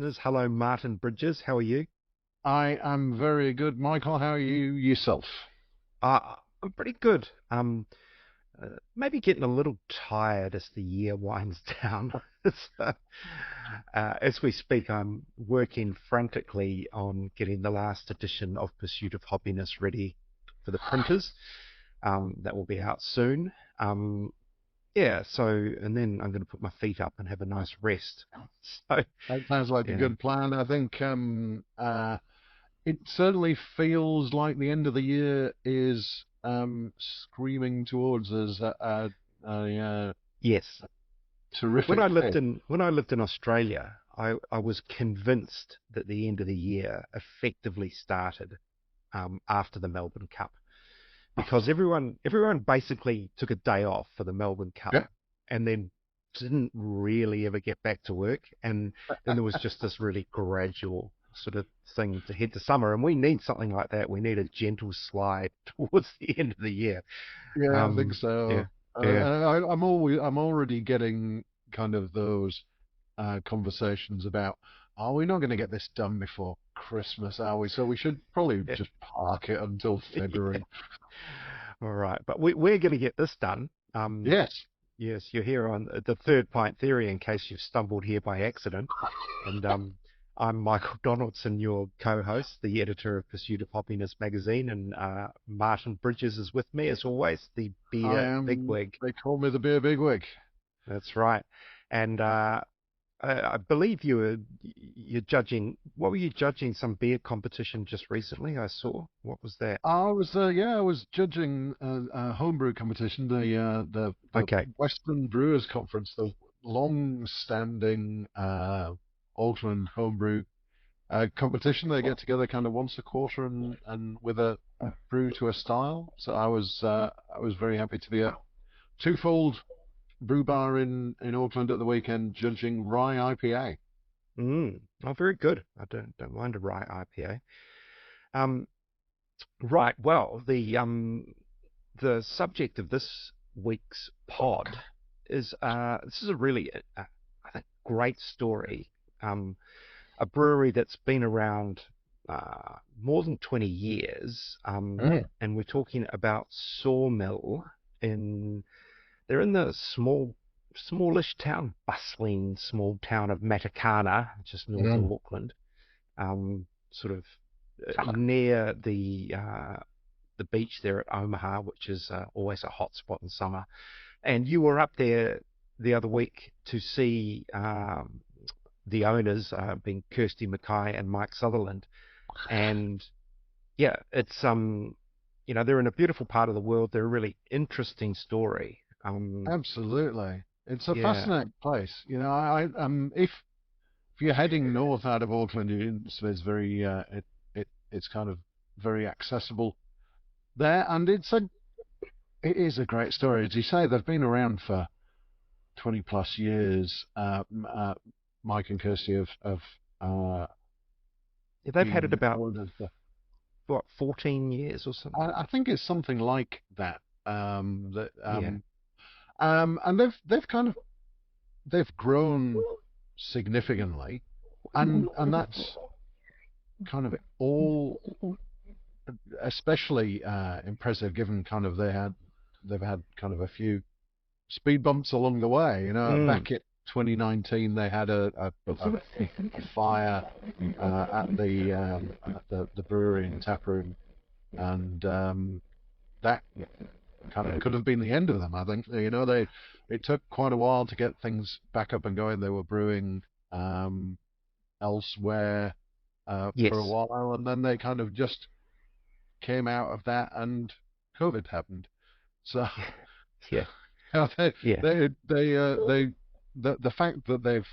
listeners. Hello, Martin Bridges. How are you? I am very good, Michael. How are you yourself? I'm pretty good. Maybe getting a little tired as the year winds down. So, as we speak, I'm working frantically on getting the last edition of Pursuit of Hoppiness ready for the printers. That will be out soon. Yeah, so, and then I'm going to put my feet up and have a nice rest. So, That sounds like a yeah. good plan. I think it certainly feels like the end of the year is screaming towards us a Yes. When terrific I lived thing. in Australia, I was convinced that the end of the year effectively started after the Melbourne Cup, because everyone basically took a day off for the Melbourne Cup Yeah. and then didn't really ever get back to work, and then there was just this really gradual sort of thing to head to summer, and we need something like that. We need a gentle slide towards the end of the year. Yeah, I think Yeah, so. yeah. I'm already getting kind of those conversations about, are we not going to get this done before Christmas, are we? So we should probably just park it until Yeah. February. All right, but we're going to get this done. Yes. Yes, you're here on the Third Pint Theory in case you've stumbled here by accident. And I'm Michael Donaldson, your co-host, the editor of Pursuit of Happiness magazine, and Martin Bridges is with me as always, the I beer am, bigwig. they call me the beer bigwig. That's right. And I believe you're judging. What were you judging? Some beer competition just recently? I saw. What was that? I was judging a homebrew competition, the Okay. Western Brewers Conference, the long-standing Auckland homebrew competition. They get together kind of once a quarter and with a brew to a style. So I was very happy to be a twofold brew bar in Auckland at the weekend judging rye IPA. Oh, very good. I don't mind a rye IPA. Um, right. Well, the subject of this week's pod is this is a really I think great story. Um, a brewery that's been around more than 20 years, Mm. and we're talking about Sawmill in they're in the smallish town, bustling small town of Matakana, just north of Mm. Auckland, sort of near the beach there at Omaha, which is always a hot spot in summer. And you were up there the other week to see the owners, being Kirsty, McKay, and Mike Sutherland. And yeah, it's they're in a beautiful part of the world. They're a really interesting story. Absolutely. It's a Yeah, fascinating place. If you're heading north out of Auckland, it's very it's kind of very accessible there, and it is a great story. As you say, they've been around for 20 plus years. Mike and Kirsty have uh, yeah, they've had it been about one of the. what 14 years or something. I think it's something like that. Yeah, And they've kind of they've grown significantly, and that's kind of all especially impressive given kind of they've had kind of a few speed bumps along the way. You know, mm, back in 2019 they had a fire at the brewery and tap room, and that kind of could have been the end of them. I think it took quite a while to get things back up and going. They were brewing elsewhere for a yes, while, and then they kind of just came out of that, and COVID happened. So yeah, they yeah, they the fact that they've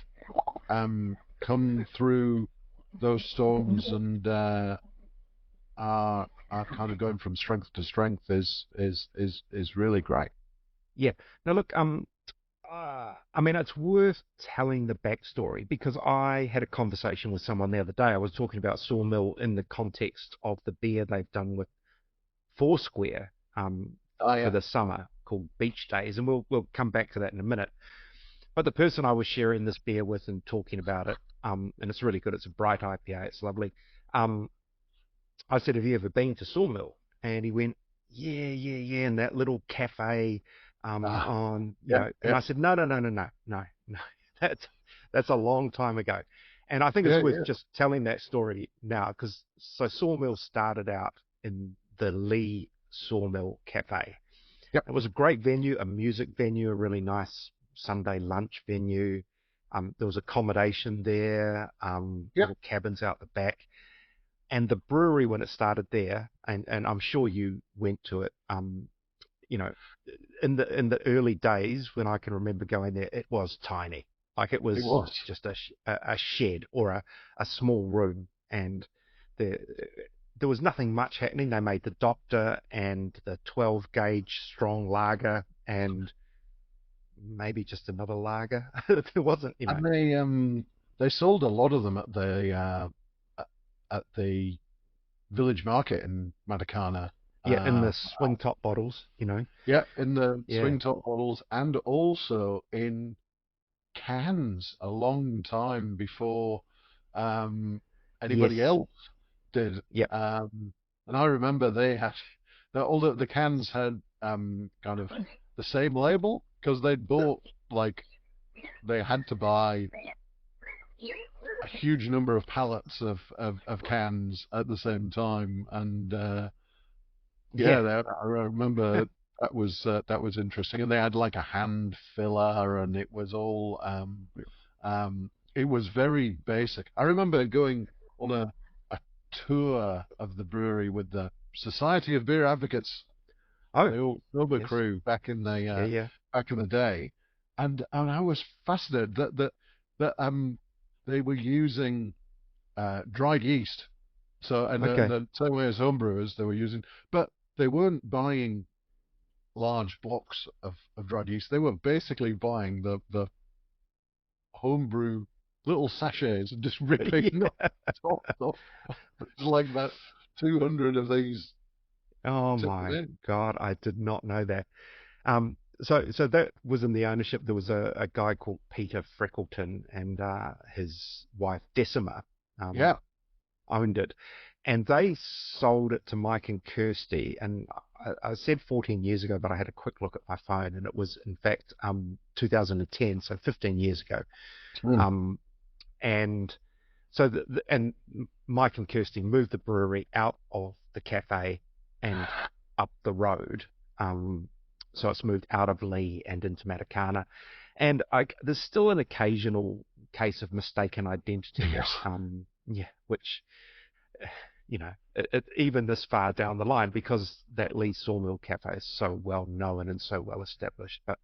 come through those storms and are kind of going from strength to strength is really great. yeah. Now look, I mean, it's worth telling the backstory because I had a conversation with someone the other day. I was talking about Sawmill in the context of the beer they've done with Foursquare Oh for yeah. the summer called Beach Days, and we'll come back to that in a minute. But the person I was sharing this beer with and talking about it, and it's really good. It's a bright IPA. It's lovely. Um, I said, "Have you ever been to Sawmill?" And he went, "Yeah, yeah, yeah." In that little cafe, Ah, on, yeah, And yeah, I said, "No, no, no, no, no, no, no. That's that's a long time ago." And I think it's yeah, worth yeah. just telling that story now, because so Sawmill started out in the Lee Sawmill Cafe. Yep, It was a great venue, a music venue, a really nice Sunday lunch venue. There was accommodation there, yep. little cabins out the back. And the brewery, when it started there, and I'm sure you went to it, you know, in the early days when I can remember going there, it was tiny. Like it It was was. just a shed or a small room, and there there was nothing much happening. They made the Doctor and the 12 gauge strong lager and maybe just another lager. There wasn't, And they sold a lot of them at the village market in Matakana. yeah, in Uh, the swing top bottles. yeah, in the Yeah. swing top bottles and also in cans a long time before um, anybody Yes. else did. Yep. Um, and I remember they had all the cans had kind of the same label because they'd bought like they had to buy a huge number of pallets of cans at the same time, and Yeah. I remember that was interesting, and they had like a hand filler, and it was all it was very basic. I remember going on a tour of the brewery with the Society of Beer Advocates, Oh, the old sober yes. crew Yeah, yeah. back in the day, and I was fascinated that they were using dried yeast. So, and Okay. the same way as homebrewers, they were using, but they weren't buying large blocks of dried yeast. They were basically buying the homebrew little sachets and just ripping the Yeah. top off. It's like about 200 of these Oh to my in. God, I did not know that. So that was in the ownership. There was a guy called Peter Freckleton and his wife Decima um, Yeah, owned it, and they sold it to Mike and Kirsty. And I said 14 years ago, but I had a quick look at my phone, and it was in fact 2010, so 15 years ago. mm. Um, and so and Mike and Kirsty moved the brewery out of the cafe and up the road. Um, so it's moved out of Lee and into Matakana. And there's still an occasional case of mistaken identity. Yes, Yeah, which even this far down the line, because that Lee Sawmill Cafe is so well known and so well established. But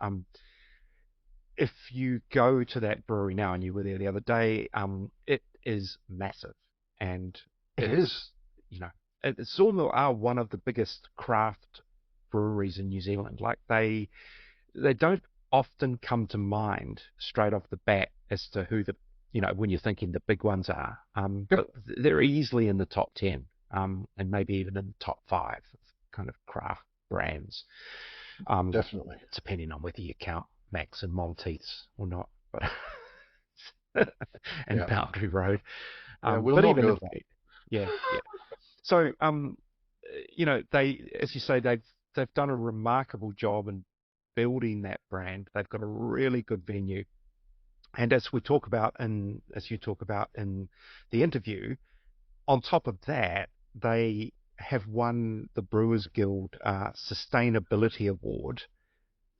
if you go to that brewery now, and you were there the other day, it is massive, and it is. it's Sawmill are one of the biggest craft breweries in New Zealand. Like they don't often come to mind straight off the bat as to who the when you're thinking the big ones are. Yep, But they're easily in the top 10, and maybe even in the top 5 of kind of craft brands, definitely. depending on whether you count Max and Maltese or not. But and Yeah, Boundary Road. yeah. We'll But not even if go there. yeah, yeah. So they, as you say, they've done a remarkable job in building that brand. They've got a really good venue, and as you talk about in the interview, on top of that, they have won the Brewers Guild Sustainability Award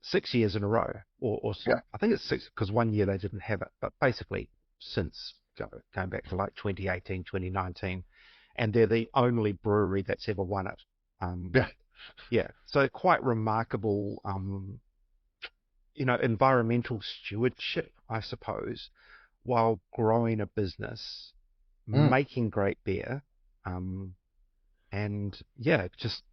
6 years in a row, or Yeah, I think it's six because one year they didn't have it, but basically since going back to like 2018, 2019, and they're the only brewery that's ever won it. Um, yeah. yeah, so quite remarkable, environmental stewardship, I suppose, while growing a business, Mm. making great beer, um, and yeah, just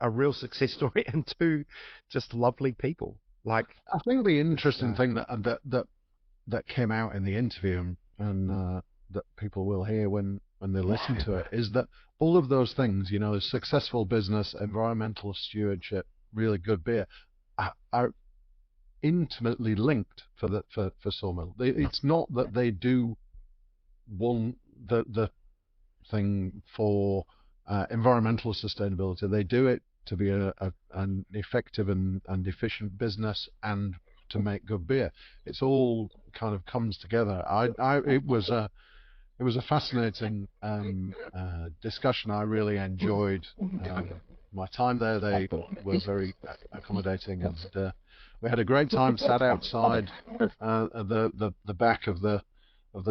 a real success story, and two just lovely people. Like I think the it's interesting thing that came out in the interview and that people will hear when they listen to it is that all of those things, successful business, environmental stewardship, really good beer, are intimately linked for Sawmill. It's not that they do one the thing for environmental sustainability. They do it to be an effective and efficient business and to make good beer. It's all kind of comes together. It was a fascinating discussion. I really enjoyed my time there. They were very accommodating, and we had a great time. Sat outside at the back of the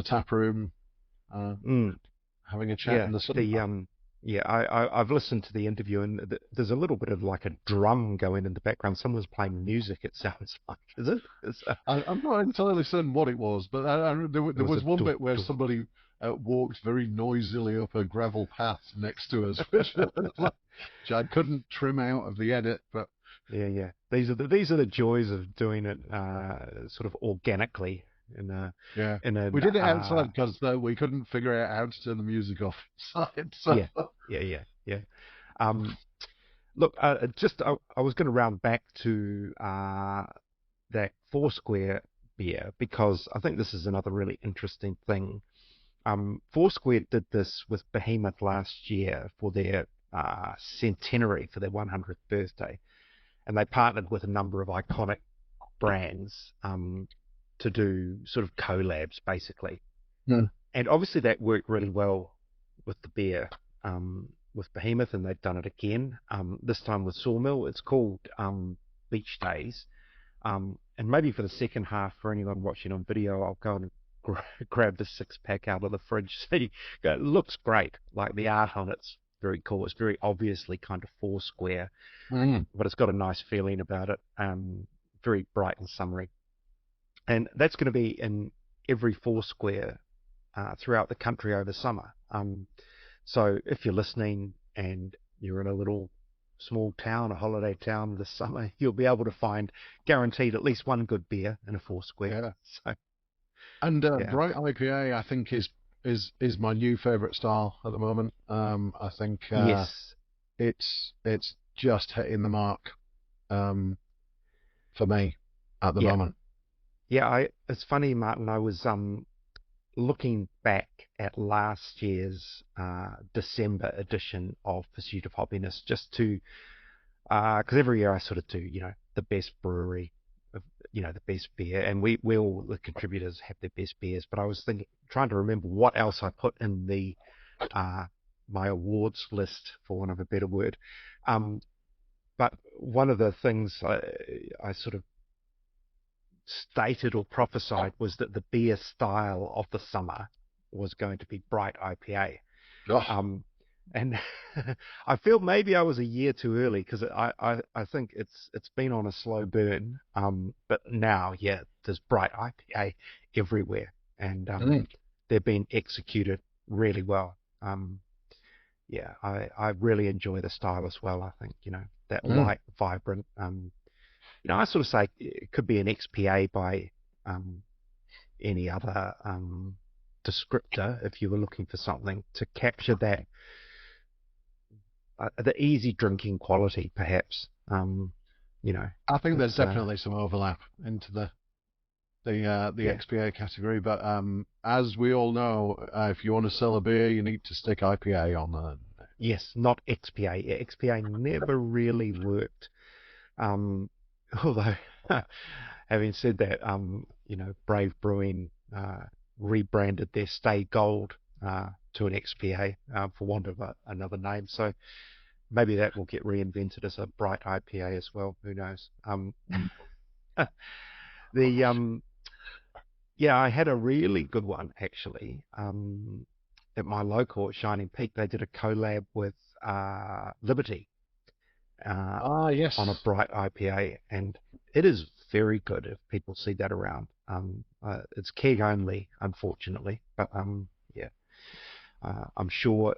tap room, having a chat in the sun. I've listened to the interview, and there's a little bit of like a drum going in the background. Someone's playing music. It sounds like, is it? I'm not entirely certain what it was, but there was one bit where somebody walked very noisily up a gravel path next to us, which I couldn't trim out of the edit. But yeah. These are the joys of doing it sort of organically. We did it outside because we couldn't figure out how to turn the music off inside. So. Yeah. Look, I was going to round back to that Foursquare beer because I think this is another really interesting thing. Foursquare did this with Behemoth last year for their centenary, for their 100th birthday, and they partnered with a number of iconic brands to do sort of collabs, basically. And obviously that worked really well with the beer, with Behemoth, and they've done it again, this time with Sawmill. It's called Beach Days. And maybe for the second half, for anyone watching on video, I'll go and grab the 6-pack out of the fridge. So it looks great. Like the art on it's very cool. It's very obviously kind of Foursquare, but it's got a nice feeling about it. Very bright and summery. And that's going to be in every Foursquare throughout the country over summer. So if you're listening and you're in a little small town, a holiday town this summer, you'll be able to find guaranteed at least one good beer in a Foursquare. Yeah. So, and Bright IPA, I think is my new favourite style at the moment. I think yes, it's just hitting the mark for me at the moment. Yeah, it's funny, Martin. I was looking back at last year's December edition of Pursuit of Hoppiness, just to because every year I sort of do, the best brewery, the best beer, and we all the contributors have their best beers. But I was trying to remember what else I put in the my awards list, for want of a better word. But one of the things I sort of stated or prophesied was that the beer style of the summer was going to be Bright IPA. And I feel maybe I was a year too early because I think it's been on a slow burn. But now, there's Bright IPA everywhere, and they're being executed really well. I really enjoy the style as well. I think that light, vibrant. I sort of say it could be an XPA by any other descriptor if you were looking for something to capture that the easy drinking quality, perhaps. I think there's definitely some overlap into the XPA category, but as we all know, if you want to sell a beer, you need to stick IPA on there. Yes, not XPA. XPA never really worked. Although, having said that, Brave Brewing rebranded their Stay Gold to an XPA for want of another name. So maybe that will get reinvented as a Bright IPA as well. Who knows? I had a really good one actually. At my local at Shining Peak, they did a collab with Liberty. Yes. On a Bright IPA, and it is very good if people see that around. It's keg only, unfortunately, but I'm sure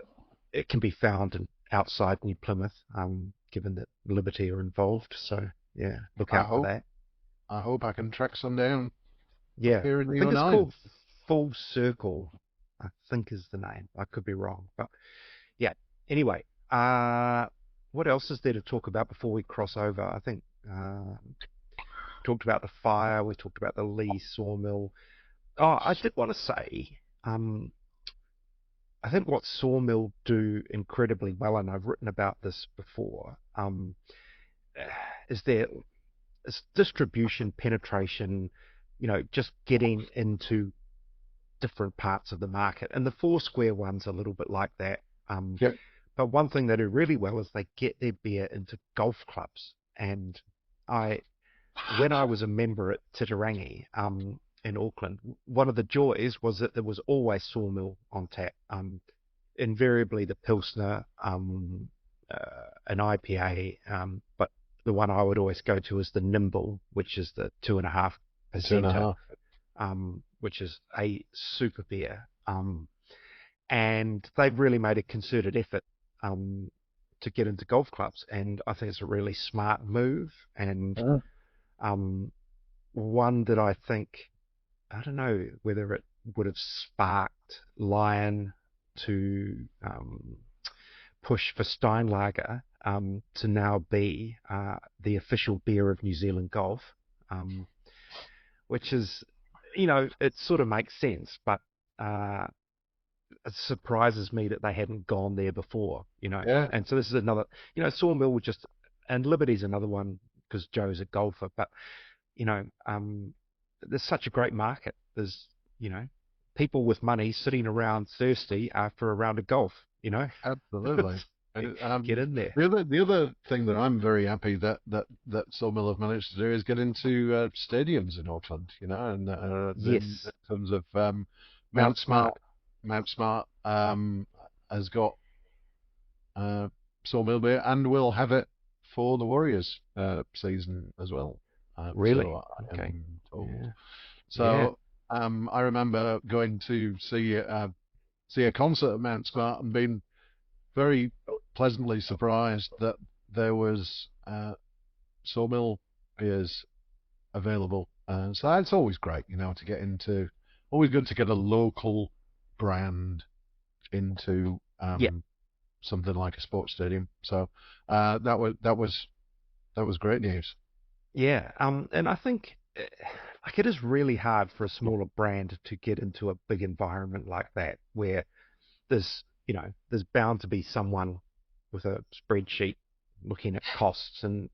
it can be found outside New Plymouth, given that Liberty are involved. So look out for that. I hope I can track some down. Yeah, here in the I think it's United. called Full Circle, I think is the name. I could be wrong, but yeah. Anyway, what else is there to talk about before we cross over? I think talked about the fire. We talked about the Lee Sawmill. Oh, I did want to say, I think what Sawmill do incredibly well, and I've written about this before, is their distribution penetration, just getting into different parts of the market. And the Foursquare one's a little bit like that. Yep. But one thing they do really well is they get their beer into golf clubs. And when I was a member at Titirangi, in Auckland, one of the joys was that there was always Sawmill on tap. Invariably the Pilsner, an IPA, but the one I would always go to is the Nimble, which is the 2.5%, 2.5, which is a super beer. And they've really made a concerted effort to get into golf clubs, and I think it's a really smart move, and one that I think, I don't know whether it would have sparked Lion to push for Steinlager to now be the official beer of New Zealand golf, which is, it sort of makes sense, but it surprises me that they hadn't gone there before, Yeah. And so this is another, Sawmill would just, and Liberty's another one because Joe's a golfer, but, there's such a great market. There's, people with money sitting around thirsty after a round of golf, Absolutely. Get in there. The other thing that I'm very happy that Sawmill have managed to do is get into stadiums in Auckland, and Yes. in terms of Mount Smart. Mount Smart has got Sawmill beer, and will have it for the Warriors season as well. Really? So I Okay. am told. Yeah. So I remember going to see a concert at Mount Smart and being very pleasantly surprised that there was Sawmill beers available. So that's always great, to get into. Always good to get a local brand into something like a sports stadium. So that was great news. Yeah. And I think it is really hard for a smaller brand to get into a big environment like that, where there's bound to be someone with a spreadsheet looking at costs, and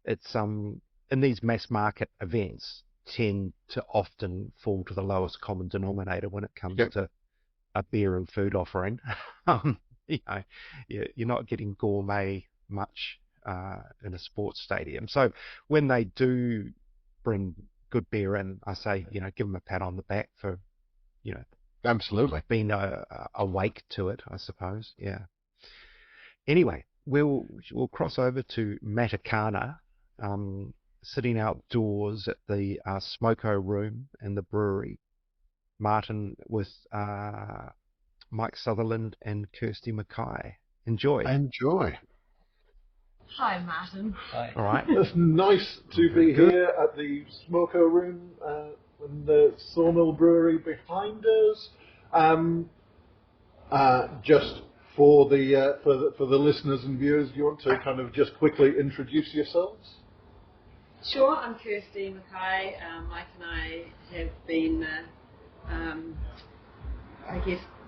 it's in these mass market events tend to often fall to the lowest common denominator when it comes to a beer and food offering. You're not getting gourmet much in a sports stadium. So when they do bring good beer in, I say, give them a pat on the back for, Absolutely. being awake to it, I suppose. Yeah. Anyway, we'll cross over to Matakana, sitting outdoors at the smoko room in the brewery. Martin with Mike Sutherland and Kirsty McKay. Enjoy. Enjoy. Hi, Martin. Hi. All right. It's nice to be here at the smoko room in the Sawmill Brewery behind us. Just for the listeners and viewers, do you want to kind of just quickly introduce yourselves? Sure, I'm Kirsty McKay. Mike and I have been,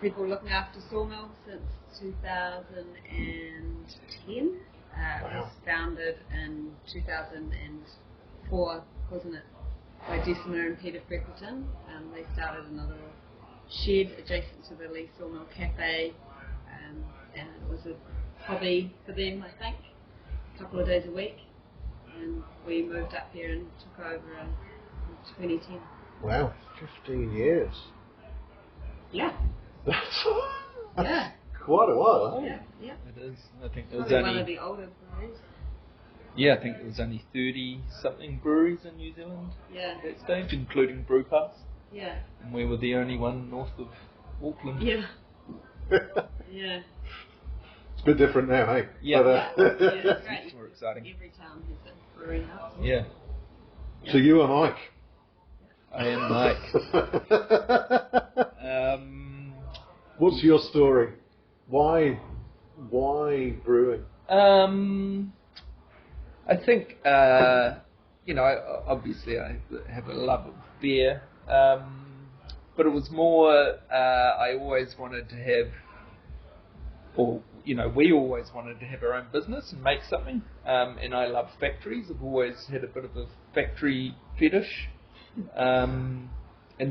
people looking after Sawmill since 2010. It was founded in 2004, wasn't it, by Decima and Peter Freckleton. They started another shed adjacent to the Lee Sawmill Cafe, and it was a hobby for them, I think, a couple of days a week. And we moved up here and took over in 2010. Wow, 15 years. Yeah. That's Yeah. quite a while. Yeah. Yeah. It is. I think there was Probably one only of the older breweries. I think there was only 30-something breweries in New Zealand Yeah. at that stage, including Brewpass, Yeah. and we were the only one north of Auckland. Yeah. Yeah. It's a bit different now, hey? Yeah. But, Yeah, it's great. More exciting. Every town has a brewery now. Yeah. So you are Mike. I am Mike. What's your story? Why brewing? I think obviously I have a love of beer, but it was more I always wanted to have, or we always wanted to have our own business and make something, and I love factories. I've always had a bit of a factory fetish, and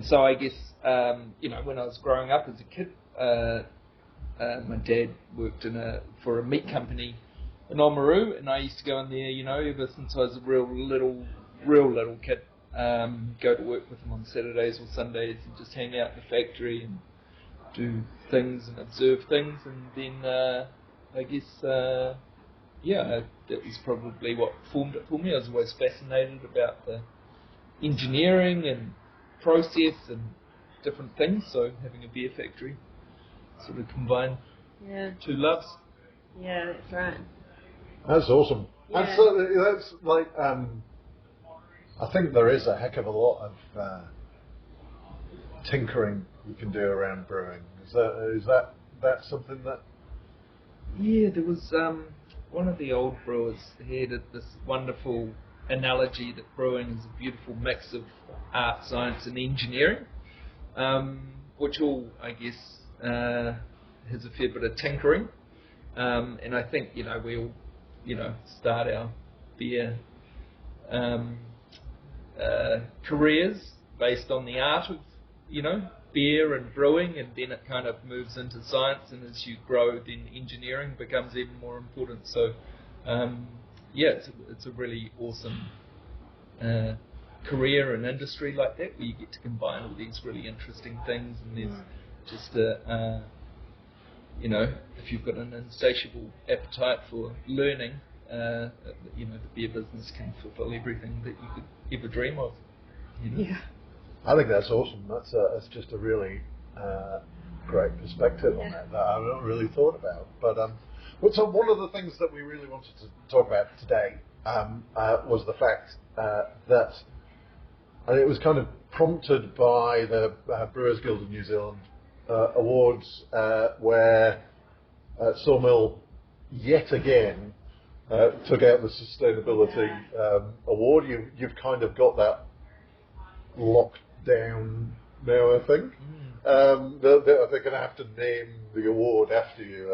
so I guess when I was growing up as a kid, my dad worked for a meat company in Oamaru, and I used to go in there, ever since I was a real little kid, go to work with him on Saturdays or Sundays and just hang out in the factory and do things and observe things, and then I guess that was probably what formed it for me. I was always fascinated about the engineering and process and different things, so having a beer factory sort of combined two loves. Yeah, that's right. That's awesome. Yeah. And so that's like, I think there is a heck of a lot of tinkering you can do around brewing. Is that something that? Yeah, there was one of the old brewers had this wonderful analogy that brewing is a beautiful mix of art, science, and engineering, which all, I guess, has a fair bit of tinkering. And I think we all start our beer careers based on the art of beer and brewing, and then it kind of moves into science, and as you grow then engineering becomes even more important. So it's a really awesome career and industry like that, where you get to combine all these really interesting things, and there's just if you've got an insatiable appetite for learning, the beer business can fulfill everything that you could ever dream of. Yeah. I think that's awesome. That's just a really great perspective on that I've not really thought about. But so one of the things that we really wanted to talk about today was the fact that, and it was kind of prompted by the Brewers Guild of New Zealand awards, where Sawmill yet again took out the sustainability award. You've kind of got that locked down now, I think. They're going to have to name the award after you.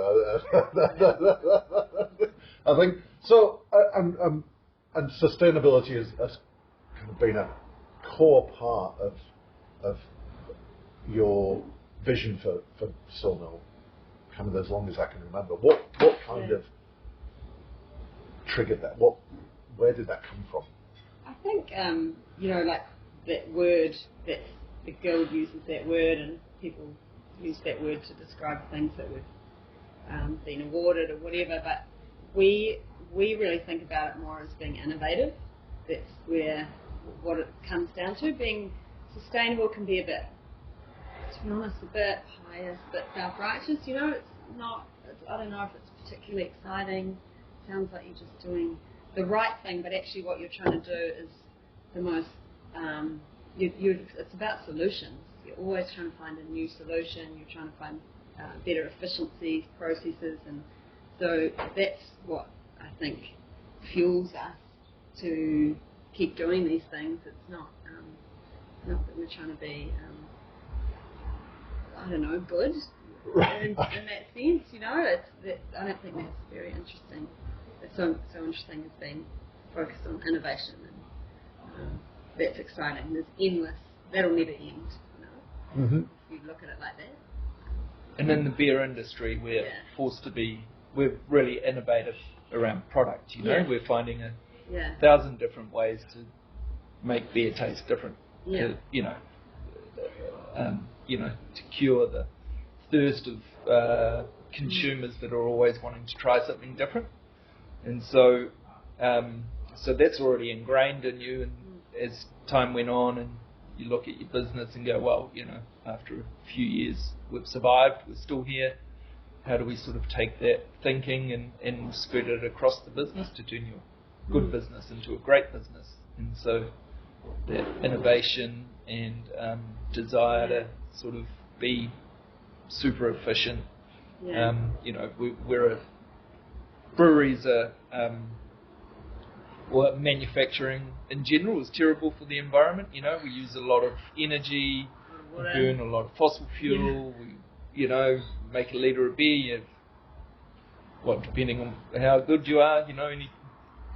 I think so. And sustainability has kind of been a core part of your vision for Sawmill, kind of as long as I can remember. What kind of triggered that? Where did that come from? I think like that word, that the guild uses that word, and people use that word to describe things that we've been awarded or whatever, but we really think about it more as being innovative. That's what it comes down to. Being sustainable can be a bit, to be honest, a bit pious, a bit self-righteous, it's not, I don't know if it's particularly exciting. Sounds like you're just doing the right thing, but actually what you're trying to do is the most, it's about solutions. You're always trying to find a new solution. You're trying to find better efficiencies, processes, and so that's what I think fuels us to keep doing these things. It's not that we're trying to be, good in that sense. I don't think that's very interesting. It's so interesting as being focused on innovation, and that's exciting. There's endless. That'll never end. Mm-hmm. If you look at it like that. And in the beer industry, we're forced to be. We're really innovative around product. We're finding 1,000 different ways to make beer taste different. Yeah. To cure the thirst of consumers that are always wanting to try something different. And so that's already ingrained in you. And as time went on, and you look at your business and go, well, after a few years, we've survived, we're still here. How do we sort of take that thinking and spread it across the business to turn your good business into a great business? And so that innovation and desire to sort of be super efficient. Breweries are Well, manufacturing in general is terrible for the environment. You know, we use a lot of energy, we burn a lot of fossil fuel. We, you know, make a litre of beer. You have, what, depending on how good you are, you know, only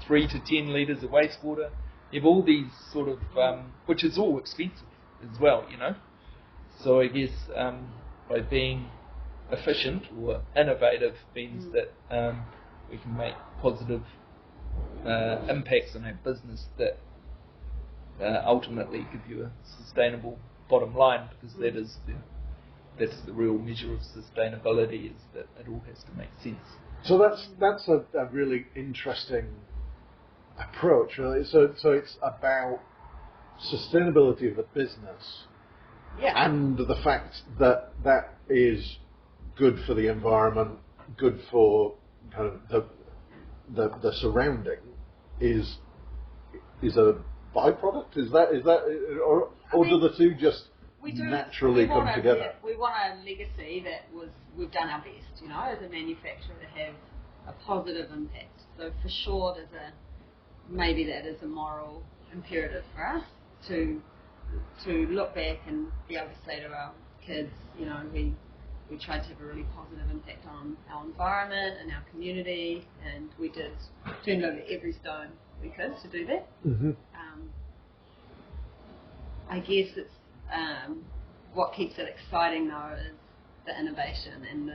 3 to 10 litres of wastewater. You have all these sort of, which is all expensive as well, you know. So I guess by being efficient or innovative means that we can make positive impacts on our business that ultimately give you a sustainable bottom line, because that's the real measure of sustainability, is that it all has to make sense. So that's a really interesting approach. Really. So it's about sustainability of the business, and the fact that that is good for the environment, good for kind of the surrounding is a byproduct. Is that or do the two just naturally come together? We want a legacy that we've done our best, you know, as a manufacturer, to have a positive impact. So for sure, maybe that is a moral imperative for us to look back and be able to say to our kids, you know, we tried to have a really positive impact on our environment and our community, and we turned over every stone we could to do that. Mm-hmm. I guess it's what keeps it exciting though is the innovation and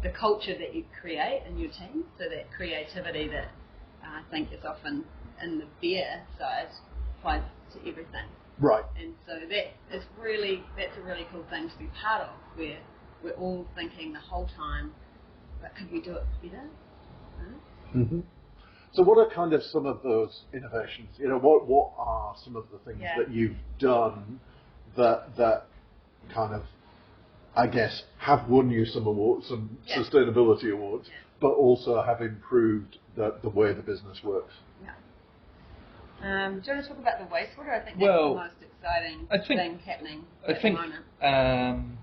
the culture that you create in your team. So that creativity that I think is often in the beer side applies to everything. Right. And so that's a really cool thing to be part of, where we're all thinking the whole time, but could we do it better? Mm-hmm. So what are kind of some of those innovations? You know, what are some of the things that you've done that kind of, I guess, have won you some awards, some sustainability awards, but also have improved the way the business works? Yeah. Do you want to talk about the wastewater? I think that's the most exciting thing happening at the moment.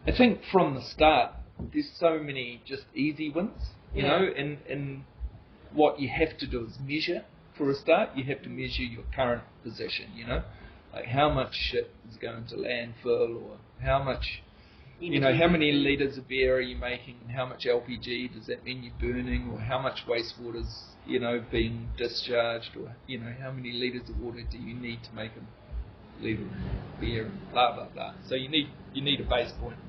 I think from the start, there's so many just easy wins, you know, and what you have to do is measure. For a start, you have to measure your current position, you know, like how much shit is going to landfill, or how much, you know, how many litres of beer are you making, and how much LPG does that mean you're burning, or how much wastewater's, you know, being discharged, or, you know, how many litres of water do you need to make a litre of beer, and blah, blah, blah. So you need a base point.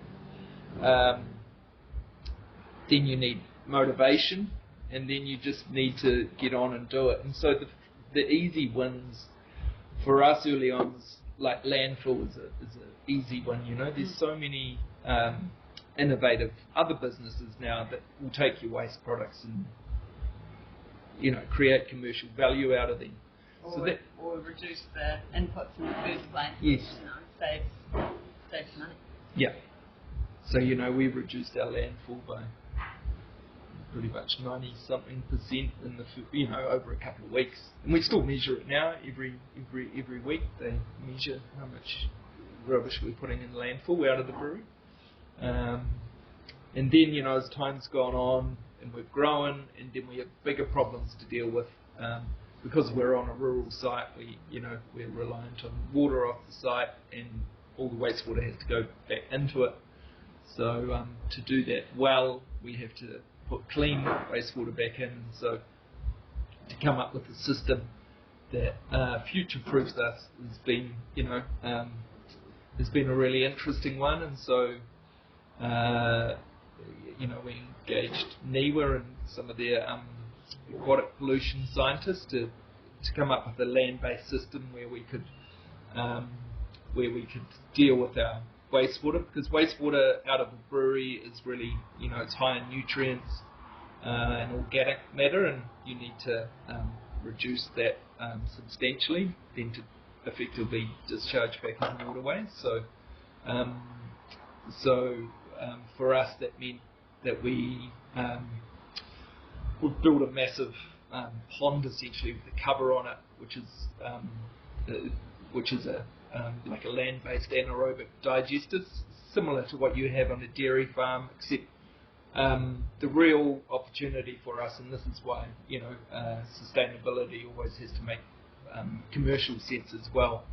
Then you need motivation, and then you just need to get on and do it. And so the easy wins for us early on was like landfill is an easy one. You know, there's so many innovative other businesses now that will take your waste products and, you know, create commercial value out of them. Or reduce the inputs in the first place. Yes. You know, saves money. Yeah. So, you know, we reduced our landfill by pretty much 90-something% in the, over a couple of weeks, and we still measure it now. Every week they measure how much rubbish we're putting in the landfill out of the brewery. And then, as time's gone on and we've grown, and then we have bigger problems to deal with. Because we're on a rural site, we're reliant on water off the site, and all the wastewater has to go back into it. So to do that well, we have to put clean wastewater back in. So to come up with a system that future-proofs us has been, has been a really interesting one. And so, we engaged NIWA and some of their aquatic pollution scientists to come up with a land-based system where we could deal with our wastewater, because wastewater out of a brewery is really, it's high in nutrients and organic matter, and you need to reduce that substantially then to effectively discharge back into waterways. So for us that meant that we would build a massive pond essentially with a cover on it, which is like a land-based anaerobic digester, similar to what you have on a dairy farm, except The real opportunity for us, and this is why sustainability always has to make commercial sense as well,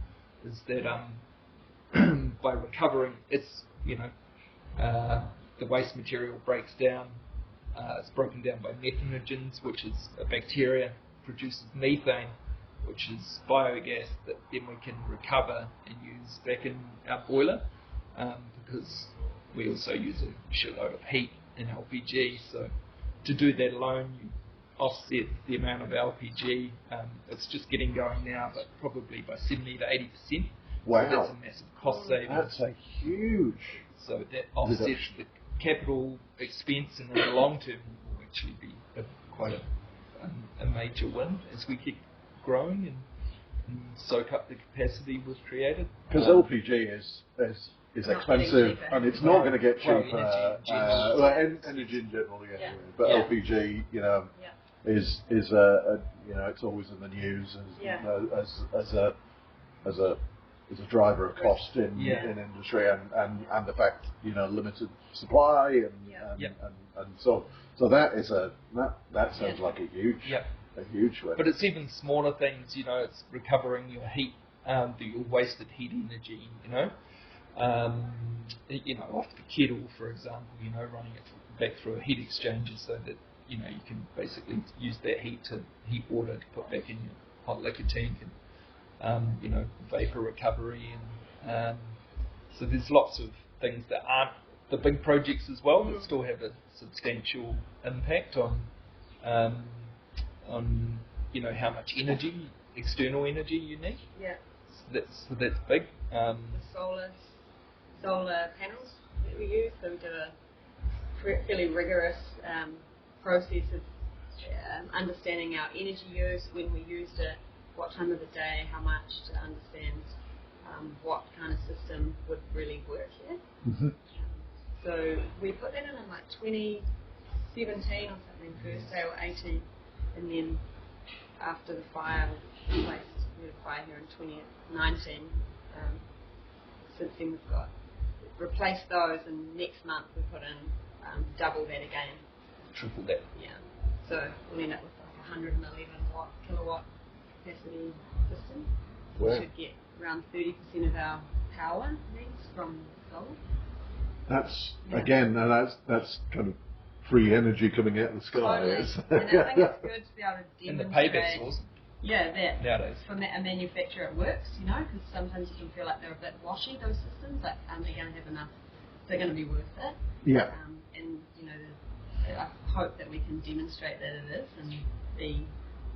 is that by recovering, the waste material breaks down. It's broken down by methanogens, which is a bacteria, produces methane, which is biogas that then we can recover and use back in our boiler, because we also use a shitload of heat in LPG. So to do that alone, you offset the amount of LPG. It's just getting going now, but probably by 70 to 80%. Wow. So that's a massive cost saving. That's a huge. So that offsets the capital expense, and in the long term will actually be quite a major win as we keep growing and soak up the capacity we've created. Because LPG is expensive, and it's not going to get cheaper. Energy in general, yeah. But LPG, is it's always in the news as a driver of cost in industry, and the fact limited supply and so that sounds like a huge win. But it's even smaller things, it's recovering your heat, your wasted heat energy, off the kettle, for example, running it back through a heat exchanger so that you can basically use that heat to heat water to put back in your hot liquor tank, and vapor recovery, and so there's lots of things that aren't the big projects as well that still have a substantial impact on how much energy, external energy you need. Yeah. So that's big. The solar panels that we use. So we did a fairly rigorous process of understanding our energy use, when we used it, what time of the day, how much, to understand what kind of system would really work here. Mm-hmm. So we put that in like 2017 or something, first day or 18, and then after the fire, we had a fire here in 2019. Since then we've replaced those, and next month we put in double that again. Triple that. Yeah. So we'll end up with like 111 kilowatt capacity system. Wow. We should get around 30% of our power needs from solar. That's again, that's kind of free energy coming out of the sky. Totally. And I think it's good to be able to demonstrate. And the payback's awesome. Yeah, that nowadays. For a manufacturer it works, because sometimes you can feel like they're a bit washy, those systems, like are they going to have enough, they're going to be worth it. Yeah. And I hope that we can demonstrate that it is, and be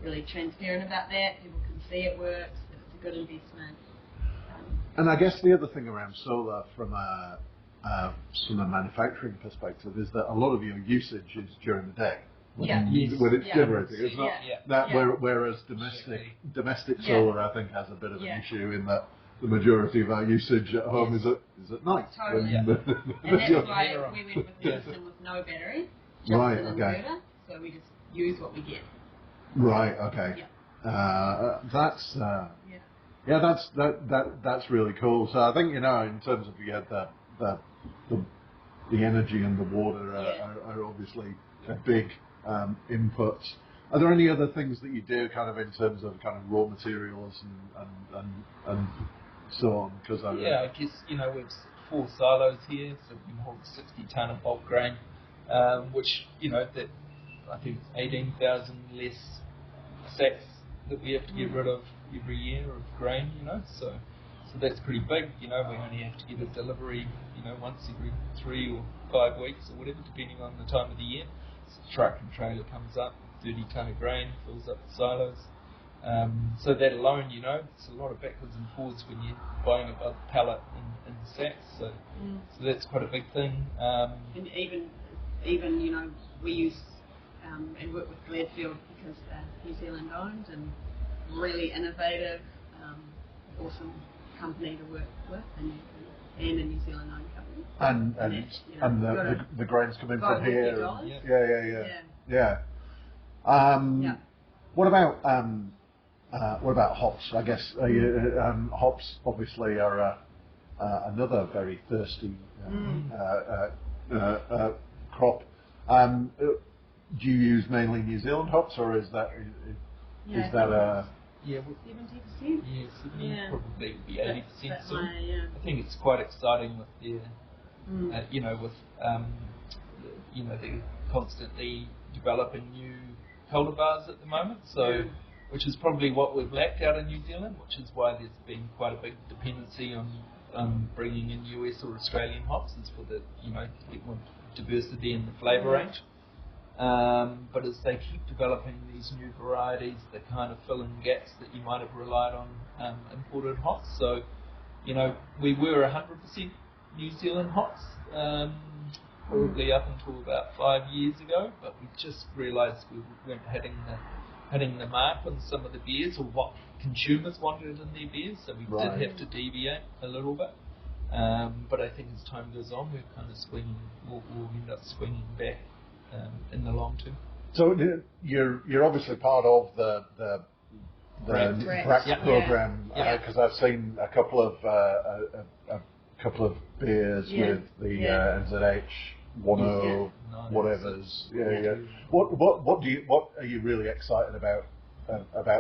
really transparent about that. People can see it works, that it's a good investment. And I guess the other thing around solar from a manufacturing perspective is that a lot of your usage is during the day. When it's generating. It's not whereas domestic solar, I think, has a bit of an issue in that the majority of our usage at home is at night. Totally. And that's why we went with the system with no battery, just an inverter, so we just use what we get. Right. Okay. Yeah. That's really cool. So I think in terms of the energy and the water are obviously a big inputs. Are there any other things that you do kind of in terms of kind of raw materials and so on? Because I guess we have 4 silos here, so we can hold 60 tonne of bulk grain, which that I think 18,000 less sacks that we have to get rid of every year of grain. So that's pretty big. We only have to get a delivery once every 3 or 5 weeks or whatever, depending on the time of the year. So the truck and trailer comes up, 30 tonne of grain, fills up the silos. So that alone, it's a lot of backwards and forwards when you're buying a pallet in sacks. So that's quite a big thing. And even we use and work with Gladfield because they're New Zealand owned and really innovative, awesome company to work with, and a New Zealand owned company. And the grains come in from here. Yeah. What about hops? I guess hops obviously are another very thirsty crop. Do you use mainly New Zealand hops, or is that Yeah, is that a 70%? Yeah, 70, Yeah. probably be 80% That's soon. my, I think it's quite exciting with their, with they're constantly developing new cultivars at the moment. So, which is probably what we've lacked out in New Zealand, which is why there's been quite a big dependency on bringing in US or Australian hops, is for the to get more diversity in the flavour range. But as they keep developing these new varieties, they're kind of filling gaps that you might have relied on imported hops. So, we were 100% New Zealand hops probably up until about 5 years ago, but we just realised we weren't hitting the mark on some of the beers or what consumers wanted in their beers, so we did have to deviate a little bit. But I think as time goes on, we're kind of we'll end up swinging back in the long term. So you're obviously part of the BRAC program, because I've seen a couple of beers with the NZH 10 whatevers. What are you really excited about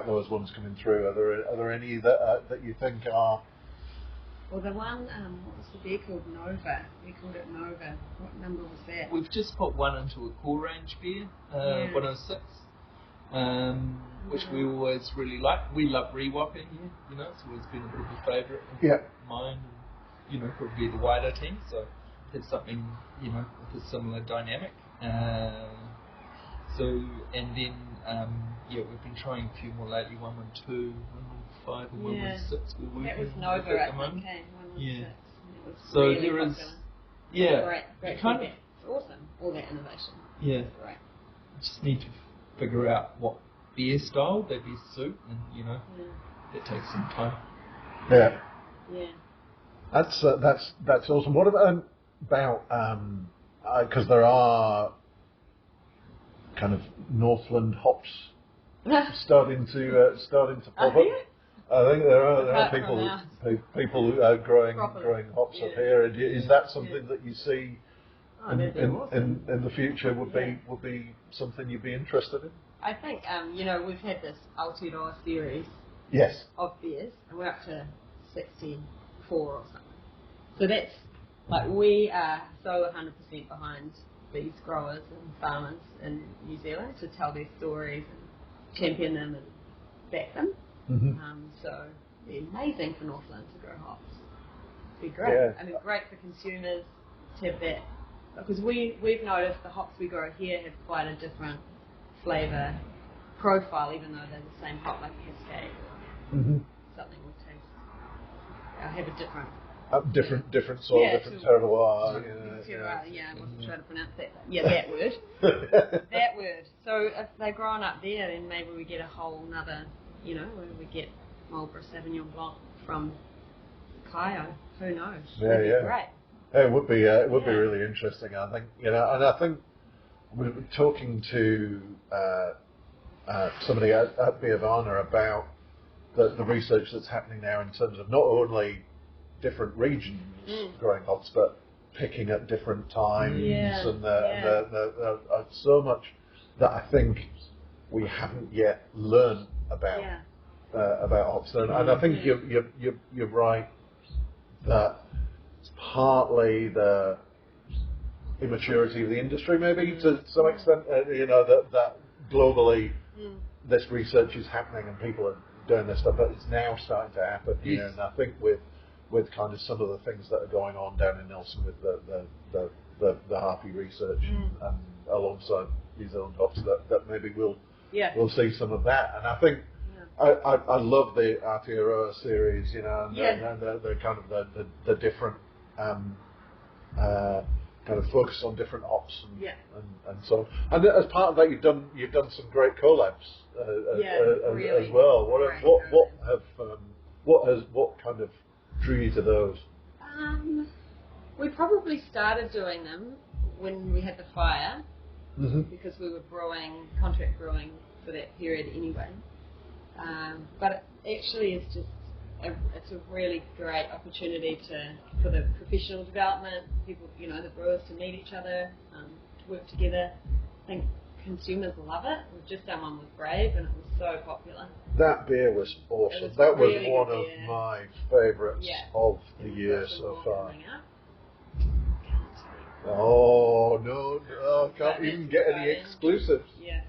those ones coming through? Are there any that you think are? Well, the one, what was the beer called? Nova. We called it Nova. What number was that? We've just put one into a core range beer, 106, which we always really like. We love Rewalker here, it's always been a bit of a favourite of mine, and, probably the wider team, so it's something, with a similar dynamic. And then, we've been trying a few more lately, 112, 115 and 116. We're working that was Nova at the moment. McKay, 116. Yeah. It was So really there is, popular. Great kind feedback. It's awesome, all that innovation. Yeah. Right. Just need to figure out what beer style they best suit, and that takes some time. Yeah. Yeah. That's awesome. What about because there are kind of Northland hops starting to pop up. I think there are people growing hops up here. Is that something that you see in the future would be something you'd be interested in? I think we've had this Aotearoa series of beers, and we're up to 64 or something. So that's we are so 100% behind these growers and farmers in New Zealand to tell their stories and champion them and back them. So it'd be amazing for Northland to grow hops. It'd be great. Yeah. I mean, great for consumers to have that, because we've noticed the hops we grow here have quite a different flavour profile, even though they're the same hop, like Kirsty or something will taste. Have a different soil, different terroir. I wasn't trying to pronounce that. That word. That word. So if they're growing up there, then maybe we get a whole nother, where we get Marlborough Sauvignon Blanc from Kaio. Who knows? It'd be great. It would be really interesting. I think and I think we were talking to somebody at Biavana about the research that's happening now in terms of not only different regions growing hops, but picking at different times, and so much that I think we haven't yet learned about hops. And I think you're right that it's partly the immaturity of the industry, maybe to some extent. That globally this research is happening and people are doing this stuff, but it's now starting to happen here. And I think with kind of some of the things that are going on down in Nelson with the Harpy research and alongside New Zealand hops, that maybe we'll see some of that. And I think I love the Aotearoa series, and the kind of the different kind of focus on different hops and so on. And as part of that, you've done some great collabs as well. What kind of drew you to those? We probably started doing them when we had the fire, because we were contract brewing for that period anyway. But it actually is just it's a really great opportunity for the professional development, people, the brewers to meet each other, to work together. I think consumers love it. We've just done one with Brave, and it was so popular. That beer was awesome. It was That was really one good of beer. my favourites Yeah. of the And year we've got some so more far. coming up. Can't tell you. Oh no, can't even get any exclusives. Yeah.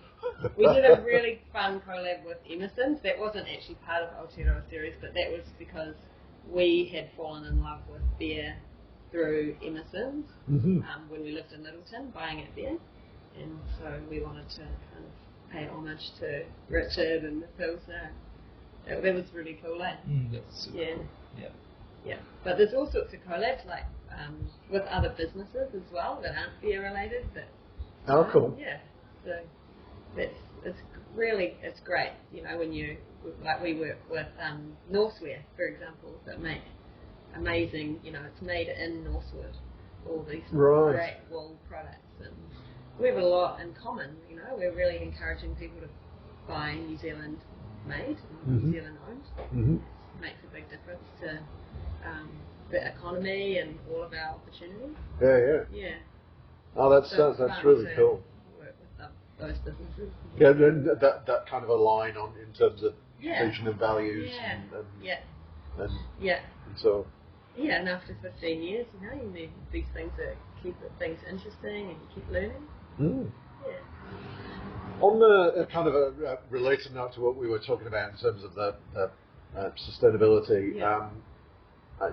We did a really fun collab with Emerson's. That wasn't actually part of Aotearoa series, but that was because we had fallen in love with beer through Emerson's when we lived in Littleton, buying it there. And so we wanted to kind of pay homage to Richard and the Pilsner. That was really cool, eh? That's super Yeah. cool. Yeah. Yeah. But there's all sorts of collabs, like with other businesses as well that aren't beer related. But, Oh, cool. Yeah. So it's great, you know, when you, like we work with Northwear, for example, that make amazing, you know, it's made in Northwood, all these Right. great wool products, and we have a lot in common, you know, we're really encouraging people to buy New Zealand made, and New Zealand owned. It makes a big difference to the economy and all of our opportunities. Yeah. Yeah. Oh, that's So it's that's fun really to cool. work with those businesses. Yeah, then that kind of a line on in terms of Yeah. vision and values, Yeah. and Yeah. so Yeah, and after 15 years, you know, you need these things that keep things interesting and you keep learning. Yeah. On the kind of a related note to what we were talking about in terms of the sustainability, Yeah.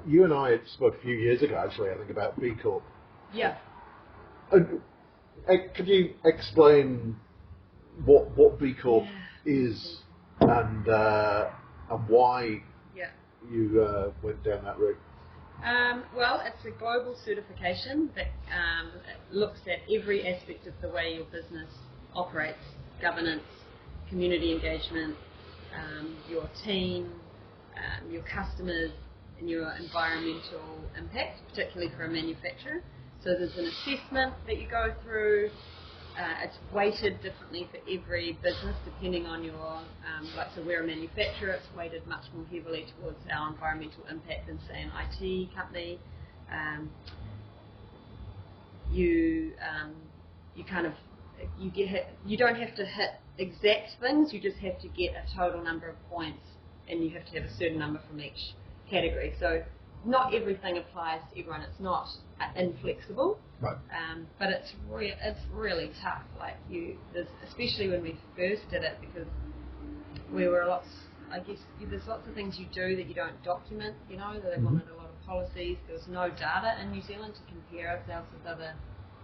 you and I spoke a few years ago, actually, I think, about B Corp. Yeah. Could you explain what B Corp is and why Yeah. you went down that route? Well, it's a global certification that looks at every aspect of the way your business operates: governance, community engagement, your team, your customers, and your environmental impact, particularly for a manufacturer. So there's an assessment that you go through. It's weighted differently for every business depending on your, so we're a manufacturer, it's weighted much more heavily towards our environmental impact than, say, an IT company. You don't have to hit exact things, you just have to get a total number of points, and you have to have a certain number from each category. So not everything applies to everyone. It's not inflexible, Right. but it's really tough. Like especially when we first did it, because we were there's lots of things you do that you don't document. You know, they wanted a lot of policies. There was no data in New Zealand to compare ourselves with other.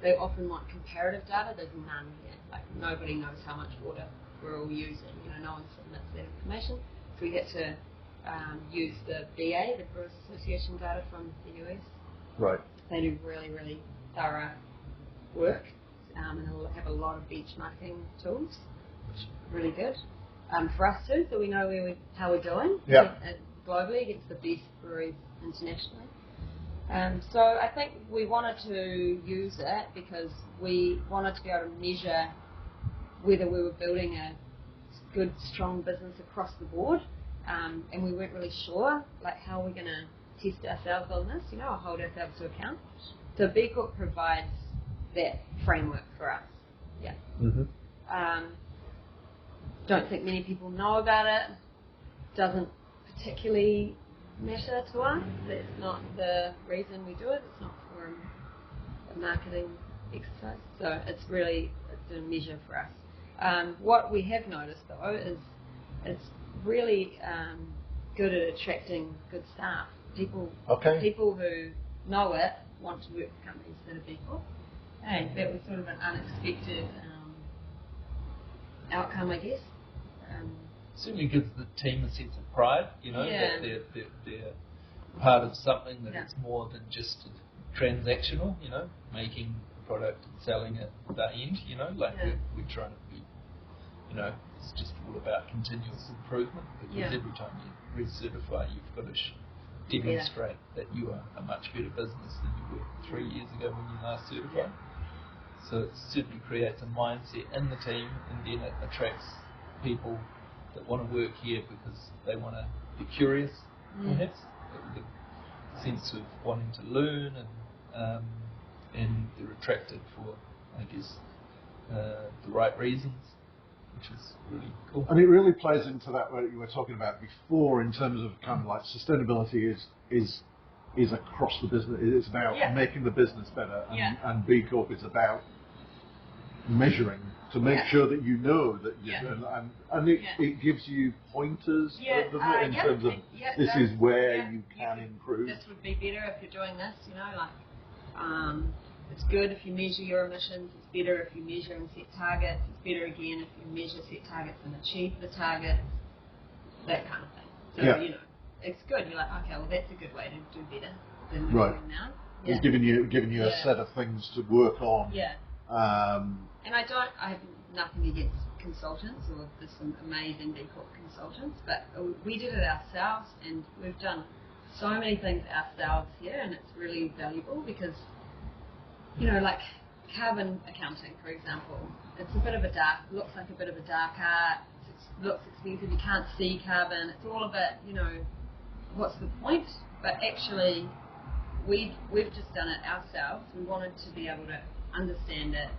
They often want comparative data. There's none here. Like nobody knows how much water we're all using. You know, no one submits that information. So we had to use the BA, the Brewers Association data from the US. Right. They do really, really thorough work, and they'll have a lot of benchmarking tools, which is really good for us too, so we know how we're doing globally against the best breweries internationally. So I think we wanted to use it because we wanted to be able to measure whether we were building a good, strong business across the board. And we weren't really sure, like, how we're going to test ourselves on this, you know, or hold ourselves to account. So B Corp provides that framework for us. Yeah. Don't think many people know about it. Doesn't particularly matter to us. That's not the reason we do it. It's not for a marketing exercise. So it's a measure for us. What we have noticed though is it's really good at attracting good staff. People who know it want to work for companies that are B Corp. Hey, that was sort of an unexpected outcome, I guess. Certainly gives the team a sense of pride, you know, that they're part of something that it's more than just transactional, you know, making a product and selling it at the end, you know, like we're trying to be, you know, it's just all about continuous improvement, because every time you recertify, you've got to demonstrate that you are a much better business than you were 3 years ago when you last certified. So it certainly creates a mindset in the team, and then it attracts people that want to work here because they want to be curious, perhaps, the sense of wanting to learn, and they're attracted for I guess, the right reasons, which is really cool. And it really plays into that what you were talking about before in terms of kind of like sustainability is across the business. It's about making the business better, and B Corp is about measuring to make sure that you know that and it gives you pointers in terms of this is where you can improve. This would be better if you're doing this, you know, like it's good if you measure your emissions, it's better if you measure and set targets, it's better again if you measure, set targets and achieve the target, that kind of thing. So, you know, it's good. You're like, okay, well that's a good way to do better than we're doing now. It's giving you a set of things to work on. And I have nothing against consultants, or there's some amazing B Corp consultants, but we did it ourselves, and we've done so many things ourselves here, and it's really valuable because, you know, like carbon accounting, for example, looks like a bit of a dark art, it looks expensive, you can't see carbon, it's all a bit, you know, what's the point? But actually, we've just done it ourselves. We wanted to be able to understand it.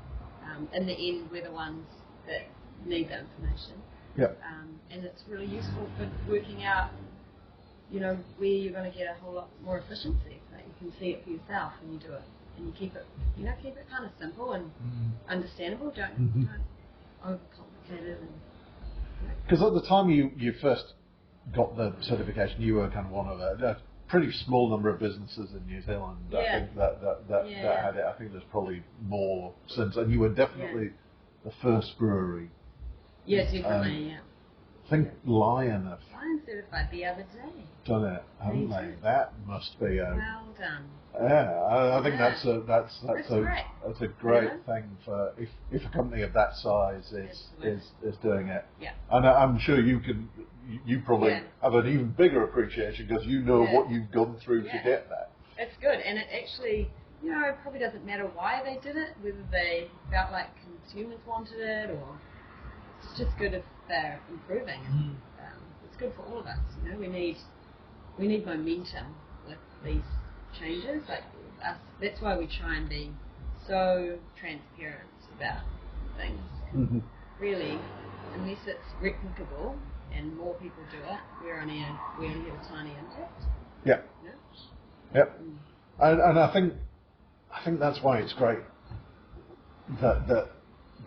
In the end, we're the ones that need the information. And it's really useful for working out, you know, where you're going to get a whole lot more efficiency. So you can see it for yourself when you do it, and you keep it kind of simple and understandable. Don't overcomplicate it. Because at the time you first got the certification, you were kind of one of a pretty small number of businesses in New Zealand. I think that had it. I think there's probably more since, and you were definitely the first brewery. Yeah, definitely. I think Lion certified the other day. Done it, haven't they? That must be a well done. Yeah, I think that's great. That's a great thing for if a company of that size is doing it. Yeah. And I'm sure you probably have an even bigger appreciation because you know what you've gone through to get that. It's good, and it actually, you know, it probably doesn't matter why they did it, whether they felt like consumers wanted it, or it's just good if they're improving. And, it's good for all of us. You know, we need momentum with these changes. Like us, that's why we try and be so transparent about things. Really, unless it's replicable and more people do it, we only have a tiny impact. Yep. And I think that's why it's great that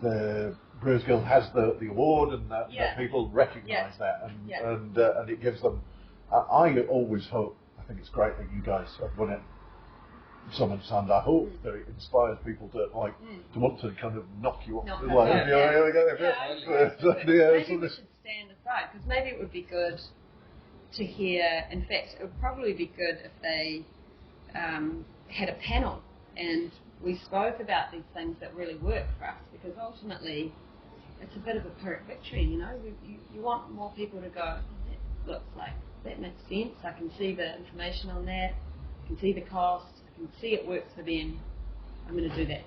the Brewers Guild has the award, and that people recognise that, and it gives them. I always hope. I think it's great that you guys have won it. Someone's hand. I hope that it inspires people to to want to kind of knock you off. Maybe we should stand aside, because maybe it would be good to hear. In fact, it would probably be good if they had a panel and we spoke about these things that really work for us, because ultimately it's a bit of a Pyrrhic victory, you know. You want more people to go, oh, that looks like, that makes sense, I can see the information on that, I can see the cost, I can see it works for them, I'm going to do that,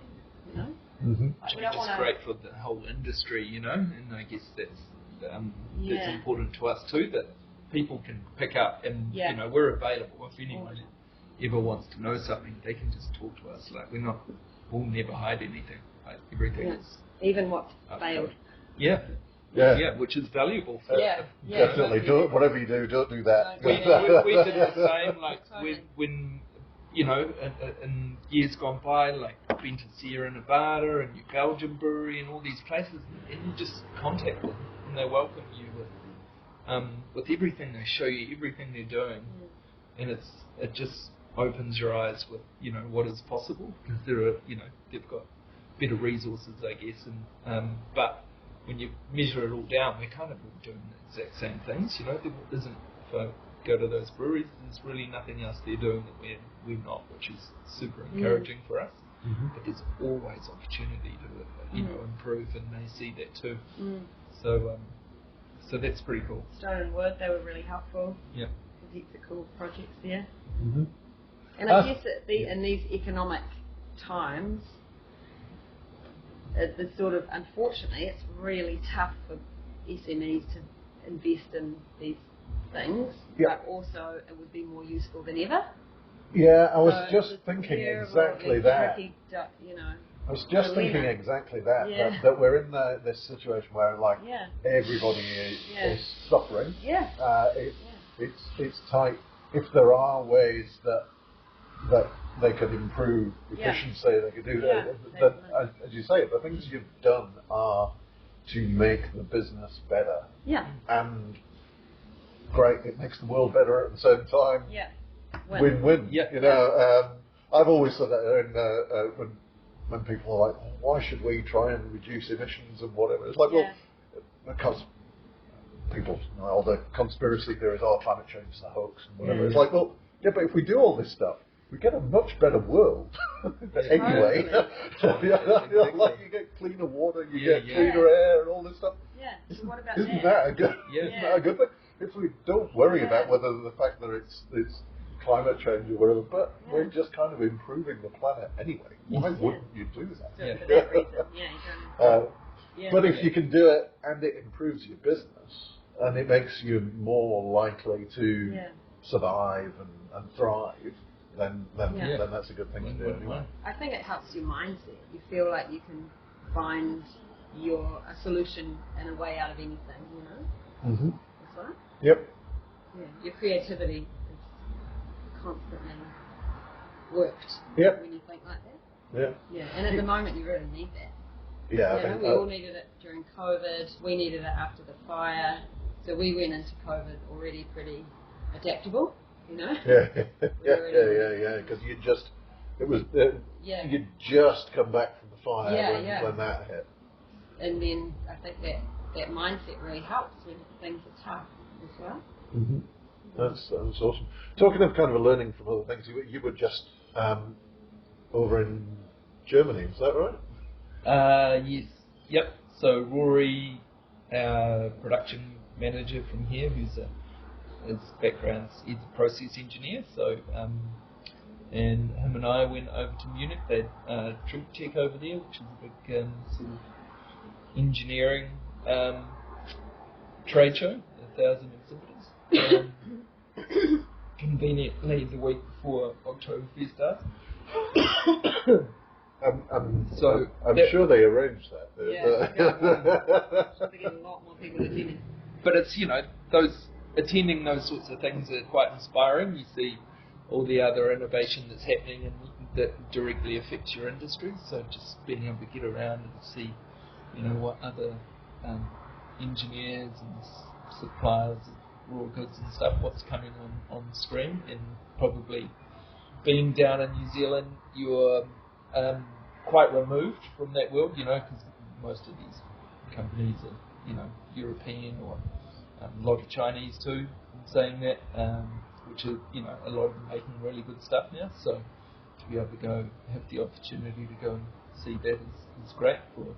you know. Which is great for the whole industry, you know, and I guess that's important to us too, that people can pick up, and you know, we're available if anyone ever wants to know something, they can just talk to us. Like we'll never hide anything. Like everything is even what's failed. Yeah, which is valuable for definitely. Whatever you do, don't do that. We did the same. Like when you know, in years gone by, like I've been to Sierra Nevada and New Belgium Brewery and all these places, and you just contact them and they welcome you with everything. They show you everything they're doing, and it just opens your eyes with, you know, what is possible, because they've got better resources, I guess, and but when you measure it all down, we're kind of all doing the exact same things, you know. There isn't, if I go to those breweries, there's really nothing else they're doing that we're not, which is super encouraging for us. But there's always opportunity to, you know, improve, and they see that too. So that's pretty cool. Stone and Wood, they were really helpful. Yeah. Heaps of cool projects there. And I guess in these economic times, it's sort of, unfortunately, it's really tough for SMEs to invest in these things, but also it would be more useful than ever. Yeah, I was just thinking exactly that. You know, I was just thinking dilemma. exactly that, Yeah. that we're in this situation where like Yeah. everybody is suffering. Yeah. It's tight. If there are ways that they could improve efficiency, they could do that. As you say, the things you've done are to make the business better. Yeah. And great, it makes the world better at the same time. Yeah. Win-win. Yeah. You know, I've always said that when people are like, why should we try and reduce emissions and whatever? It's like, well, because people, all the conspiracy theories, climate change is a hoax and whatever. It's like, well, yeah, but if we do all this stuff, we get a much better world. Anyway, like you get cleaner water, you get cleaner air, and all this stuff. Yeah. So what about Isn't that a good? Yeah. Isn't that a good thing? If we don't worry about whether the fact that it's climate change or whatever, but we're just kind of improving the planet anyway. Why wouldn't you do that? So for that reason, you don't. But if you can do it and it improves your business and it makes you more likely to survive and thrive, then that's a good thing to do anyway. I think it helps your mindset. You feel like you can find a solution and a way out of anything, you know? Mm-hmm. That's right? Yep. Yeah. Your creativity is constantly worked when you think like that. Yeah. Yeah. And at the moment you really need that. Yeah. You know, we all needed it during COVID. We needed it after the fire. So we went into COVID already pretty adaptable, you know? Yeah. Because you'd just come back from the fire when that hit. And then I think that mindset really helps when things are tough as well. Mm-hmm. That's awesome. Talking of kind of learning from other things, you were just over in Germany, is that right? Yes. Yep. So Rory, our production manager from here, his background's he's a process engineer. So and him and I went over to Munich. They had Drink Check over there, which is a big sort of engineering trade show, 1,000 exhibitors. Conveniently, the week before Oktoberfest starts. I'm sure they arranged that. They get a lot more people attending. But it's, you know, attending those sorts of things are quite inspiring. You see all the other innovation that's happening and that directly affects your industry. So just being able to get around and see, you know, what other engineers and suppliers of raw goods and stuff, what's coming on stream. And probably being down in New Zealand, you're quite removed from that world, you know, because most of these companies are, you know, European or a lot of Chinese too, in saying that, which are, you know, a lot of them making really good stuff now. So to be able to have the opportunity to go and see that is great for,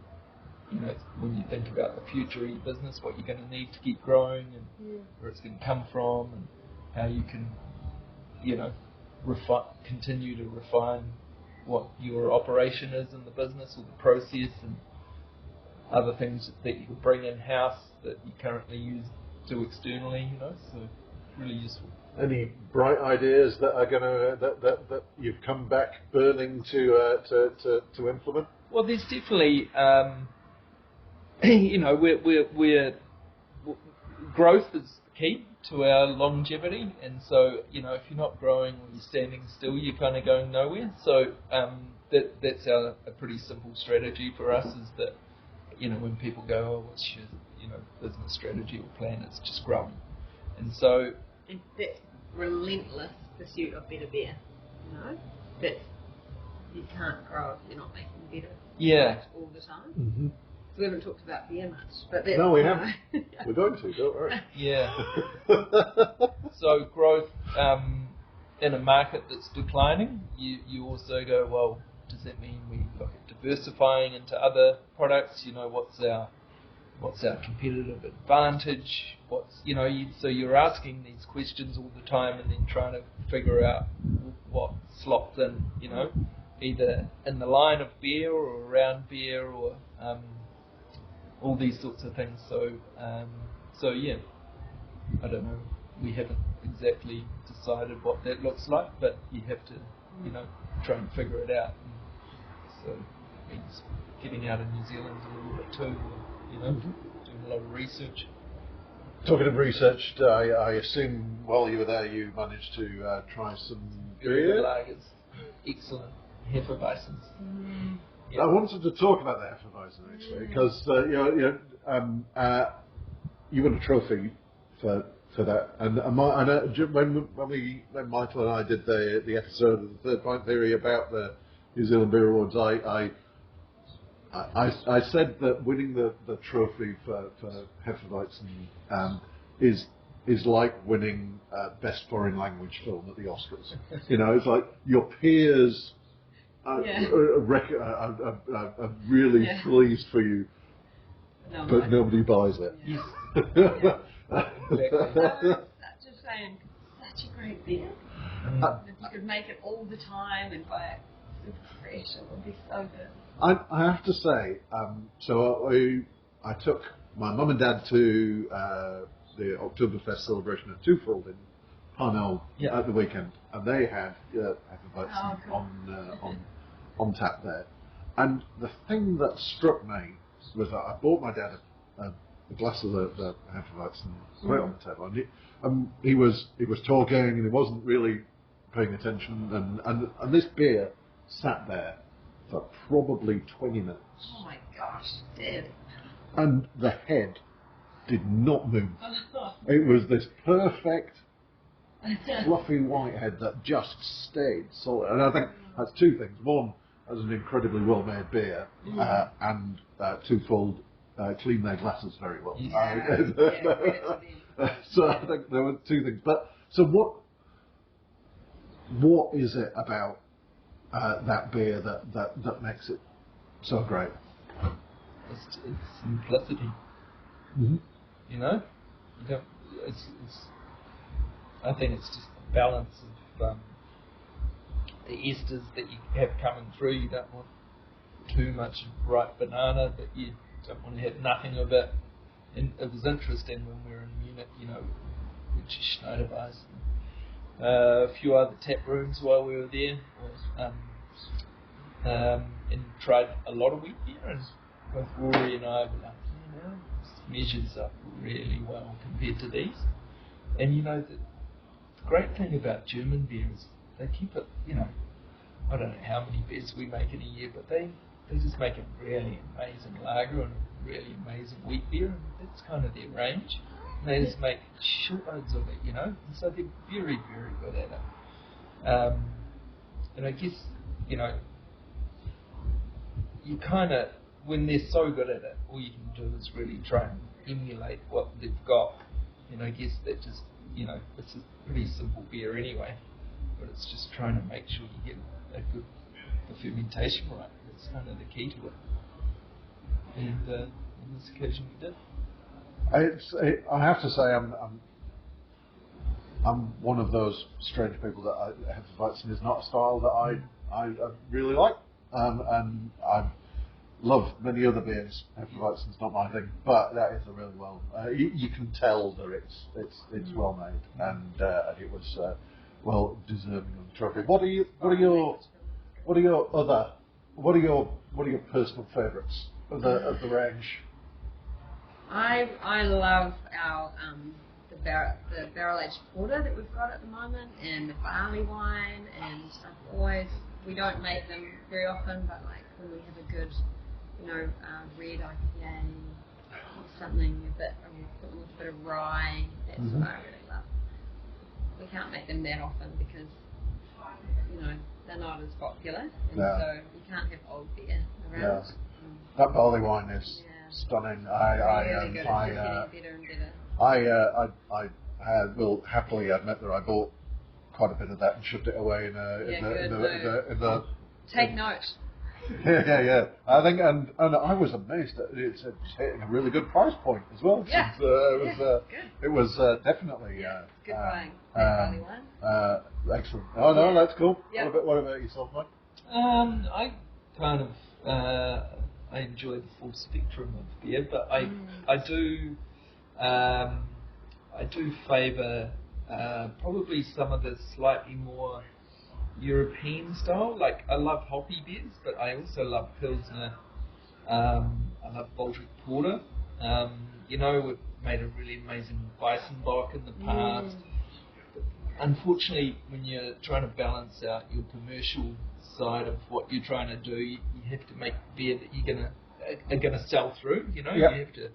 you know, when you think about the future of your business, what you're going to need to keep growing and where it's going to come from and how you can, you know, continue to refine what your operation is in the business or the process and other things that you can bring in-house that you currently do externally, you know, so really useful. Any bright ideas that are going to that you've come back burning to implement? Well, there's definitely, you know, we're growth is key to our longevity, and so, you know, if you're not growing or you're standing still, you're kind of going nowhere. So that's a pretty simple strategy for us, is that, you know, when people go, oh, what's your, you know, business strategy or plan, it's just growing. And so and that relentless pursuit of better beer, you know, that you can't grow if you're not making better all the time. Mm-hmm. So we haven't talked about beer much, but that's, no, we haven't. We're going to, don't worry. Yeah. So growth in a market that's declining, you also go, well, does that mean we look at diversifying into other products? You know, what's our competitive advantage? You know, so you're asking these questions all the time and then trying to figure out what slots in, you know, either in the line of beer or around beer or all these sorts of things. So yeah, I don't know. We haven't exactly decided what that looks like, but you have to, you know, try and figure it out. So been getting out of New Zealand a little bit too, you know, doing a lot of research. Talking of research, I assume while you were there you managed to try some Very good beer. lagers, excellent Hefeweizens. I wanted to talk about the Hefeweizen actually, because you won a trophy for that, and when Michael and I did the episode of the Third Pint Theory about the New Zealand Beer Awards, I said that winning the trophy for Hefeweizen is like winning best foreign language film at the Oscars. You know, it's like your peers are really pleased for you, but nobody buys it. Yes. Just saying, such a great beer. If you could make it all the time and buy it super fresh, it would be so good. I have to say, so I took my mum and dad to the Oktoberfest celebration at Twofold in Parnell at the weekend, and they had Hefeweizen on tap there. And the thing that struck me was that I bought my dad a glass of the Hefeweizen, put it on the table, and he was talking and he wasn't really paying attention, and this beer sat there for probably 20 minutes. Oh my gosh, dead. And the head did not move. It was this perfect, fluffy white head that just stayed solid. And I think that's two things. One, as an incredibly well-made beer, and twofold, clean their glasses very well. So I think there were two things. But so what is it about that beer that makes it so great? It's simplicity. You know, I think it's just the balance of the esters that you have coming through. You don't want too much ripe banana, but you don't want to have nothing of it. And it was interesting when we were in Munich, you know, which is Schneiderweiss, a few other tap rooms while we were there, and tried a lot of wheat beer, and both Rory and I were like, you know, this measures up really well compared to these. And you know, the great thing about German beer is they keep it, you know, I don't know how many beers we make in a year, but they just make a really amazing lager and a really amazing wheat beer, and that's kind of their range. And they just make shitloads of it, you know, and so they're very, very good at it. And I guess, you know, you kind of, when they're so good at it, all you can do is really try and emulate what they've got. And I guess that just, you know, it's a pretty simple beer anyway, but it's just trying to make sure you get the fermentation right. That's kind of the key to it. And on this occasion we did. I have to say, I'm one of those strange people that Hefeweizen is not a style that I really like, and I love many other beers. Hefeweizen's not my thing, but that is a really well. You can tell that it's well made, and it was well deserving of the trophy. What are your personal favourites of the range? I love our the barrel aged porter that we've got at the moment, and the barley wine, and we don't make them very often, but like when we have a good, you know, red IPA, something a bit with a bit of rye, that's what I really love. We can't make them that often because, you know, they're not as popular, and so you can't have old beer around. That barley wine is stunning. I will happily admit that I bought quite a bit of that and shoved it away in the Take note. Yeah. I think, and I was amazed that it's hitting a really good price point as well. Yeah. It was definitely good buying. Barley wine. Excellent. Oh no, that's cool. Yep. What about yourself, Mike? I kind of I enjoy the full spectrum of beer, but I do favour probably some of the slightly more European style. Like I love hoppy beers, but I also love Pilsner. I love Baltic Porter. We've made a really amazing Weissenbach in the past. Unfortunately, when you're trying to balance out your commercial side of what you're trying to do, you have to make beer that are gonna sell through. You have to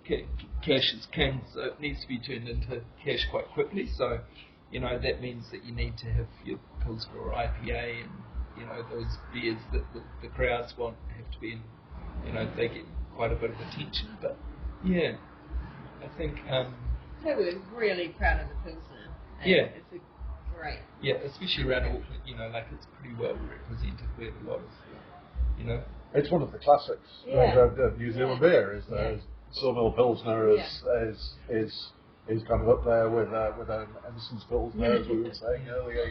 cash is king, so it needs to be turned into cash quite quickly. So, that means that you need to have your Pilsner or IPA, and those beers that the crowds want have to be in. They get quite a bit of attention. But yeah, I think. So we're really proud of the Pilsner. Yeah. It's a great. Yeah, especially around Auckland, it's pretty well represented. We have a lot of, It's one of the classics of New Zealand beer. Is Sawmill Pilsner is kind of up there with an Emerson's Pilsner, as we were saying earlier.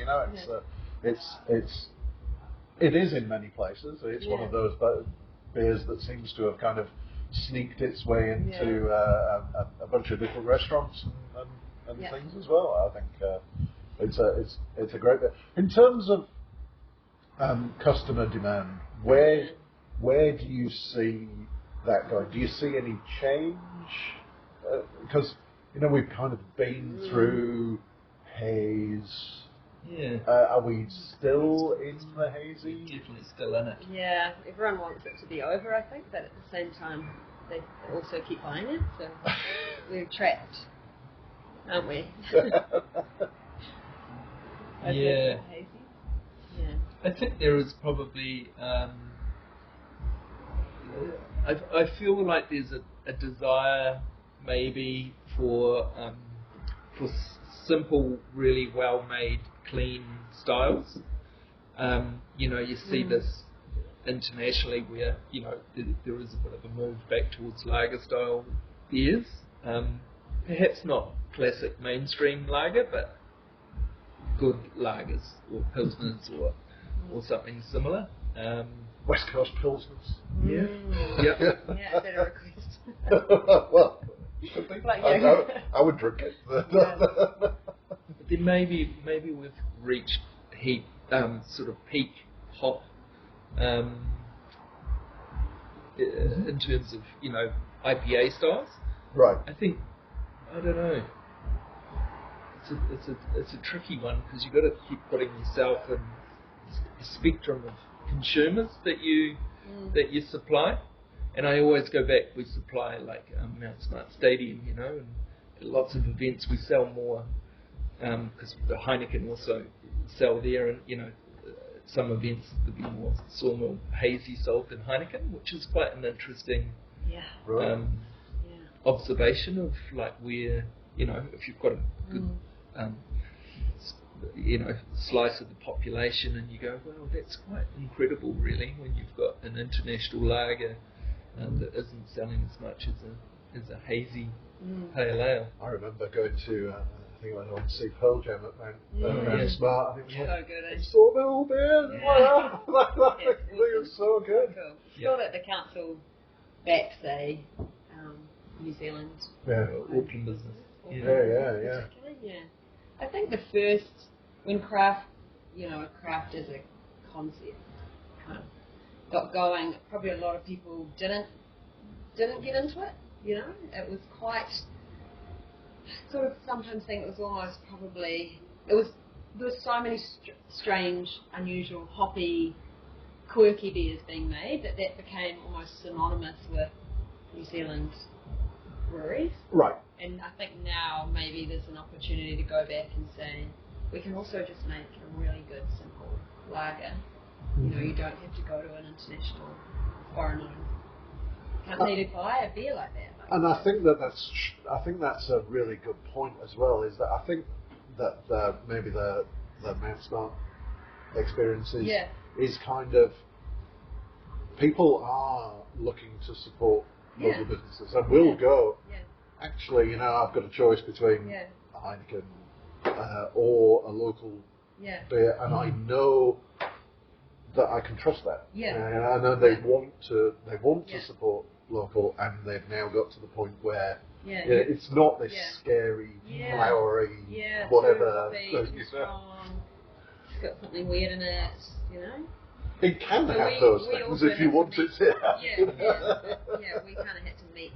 It is in many places. It's one of those beers that seems to have kind of sneaked its way into a bunch of different restaurants and things as well. I think it's a great bit. In terms of customer demand, where do you see that going? Do you see any change? Because we've kind of been through haze. Yeah. Are we still in the hazy? We're definitely still in it. Yeah, everyone wants it to be over, I think, but at the same time, they also keep buying it, so we're trapped, aren't we? Yeah. Hazy. Yeah. I think there is probably. I feel like there's a desire, maybe, for simple, really well-made, clean styles. You see this internationally where there is a bit of a move back towards lager style beers. Perhaps not classic mainstream lager, but good lagers or pilsners or something similar. West Coast Pilsners. Yeah. Yep. Yeah, better request. Well, I would drink it. But then maybe we've reached sort of peak hop in terms of IPA styles. Right. I think I don't know. It's a tricky one because you've got to keep putting yourself in the spectrum of consumers that you supply. And I always go back. We supply like Mount Smart Stadium, and at lots of events we sell more because the Heineken also sell there, and some events there'll be more Sawmill hazy sold than Heineken, which is quite an interesting observation of like where if you've got a good slice of the population, and you go, well, that's quite incredible, really, when you've got an international lager that isn't selling as much as a hazy pale ale. I remember going to, I think I went to see Pearl Jam at Mount Smart. I think it was so good. Sawmill beer. Yeah. It was so good. Cool. Still that the council backs New Zealand. Yeah. Auckland business. Yeah. Yeah. I think the first, when craft, craft as a concept kind of got going, probably a lot of people didn't get into it. It was quite. I sort of sometimes think it was almost probably there was so many strange, unusual, hoppy, quirky beers being made that became almost synonymous with New Zealand breweries. Right. And I think now maybe there's an opportunity to go back and say we can also just make a really good simple lager. You don't have to go to an international foreign company to buy a beer like that. And I think that's a really good point as well. Is that I think that maybe the Mount Smart experiences is kind of people are looking to support local businesses and will go. Yeah. Actually, I've got a choice between a Heineken or a local beer, and I know that I can trust that. Yeah. And I know they want to support local, and they've now got to the point where it's not this scary, flowery, whatever. got something weird in it, you know. It can So have we those things also if you had to want it to. yeah, we kind of had to meet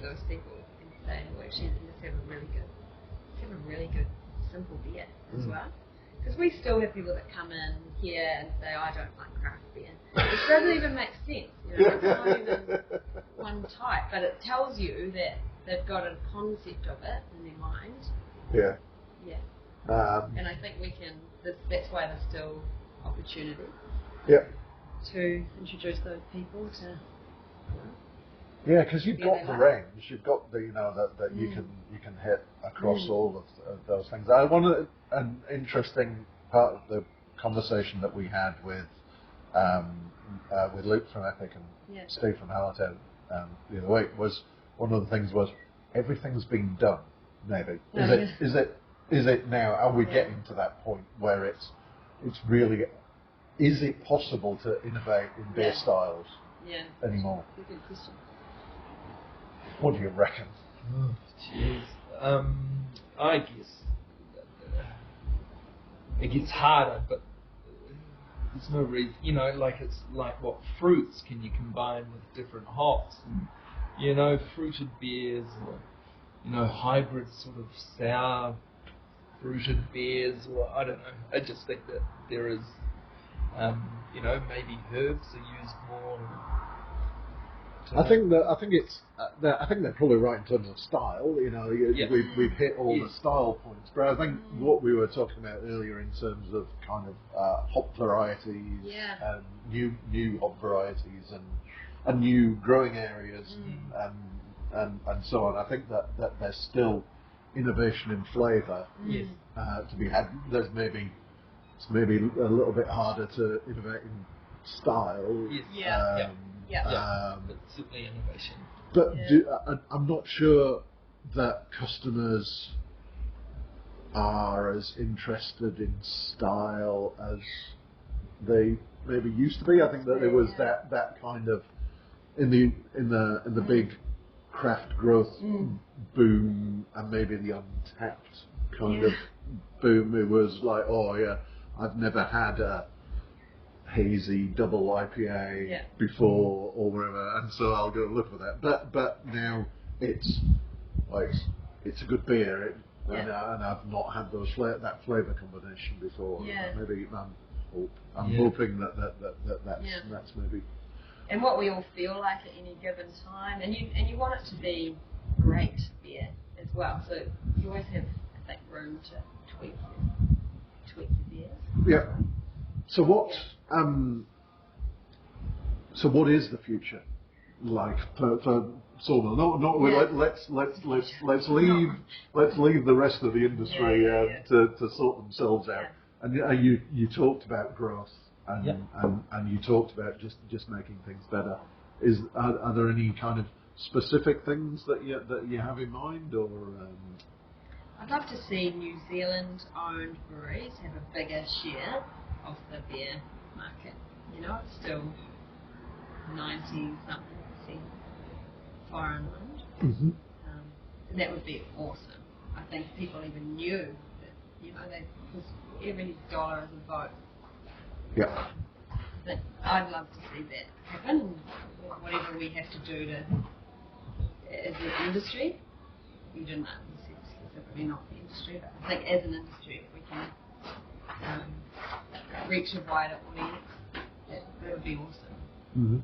those people and say, well, actually, let's have a really good simple beer as well. Because we still have people that come in here and say, I don't like craft beer. It doesn't even make sense. You know, it's not even one type, but it tells you that they've got a concept of it in their mind. Yeah. Yeah. And I think we can. That's why there's still opportunity. Yeah. To introduce those people to. Yeah, because you've got they the like. range, you've got the that you can hit across all of those things. I wanted an interesting part of the conversation that we had with Luke from Epic and Steve from Hallertown the other week was one of the things was everything's been done. Maybe is it now? Are we getting to that point where it's really? Is it possible to innovate in beer styles anymore? That's a good question. What do you reckon? Oh, jeez. I guess it gets harder, but there's no reason. You know, like it's like what fruits can you combine with different hops, and you know, fruited beers, or you know, hybrid sort of sour fruited beers, or I don't know. I just think that there is. You know, maybe herbs are used more. I think they're probably right in terms of style. You know, we've hit all the style points, but I think what we were talking about earlier in terms of kind of hop varieties and new hop varieties and new growing areas and so on. I think that there's still innovation in flavour to be had. It's maybe a little bit harder to innovate in style. But certainly innovation. But I'm not sure that customers are as interested in style as they maybe used to be. I think that there was that kind of in the big craft growth boom and maybe the untapped kind of boom. It was like, oh yeah, I've never had a hazy double IPA before or whatever, and so I'll go look for that. But now it's a good beer, and I've not had that flavour combination before. Yeah. Maybe I'm hoping that's maybe. And what we all feel like at any given time, and you want it to be great beer as well. So you always have, I think, room to tweak your beers. Yeah. So what is the future like for Sawmill? Let's leave the rest of the industry to sort themselves out. And you talked about growth and you talked about just making things better. Are there any kind of specific things that you have in mind, or? I'd love to see New Zealand-owned breweries have a bigger share of the beer market. You know, it's still 90-something% foreign-owned. Mm-hmm. And that would be awesome. I think people even knew that, you know, because every dollar is a vote. Yeah. But I'd love to see that happen. Whatever we have to do to, as an industry, you didn't specifically not the industry, but I think as an industry, if we can reach a wider audience, that would be awesome. Mm-hmm.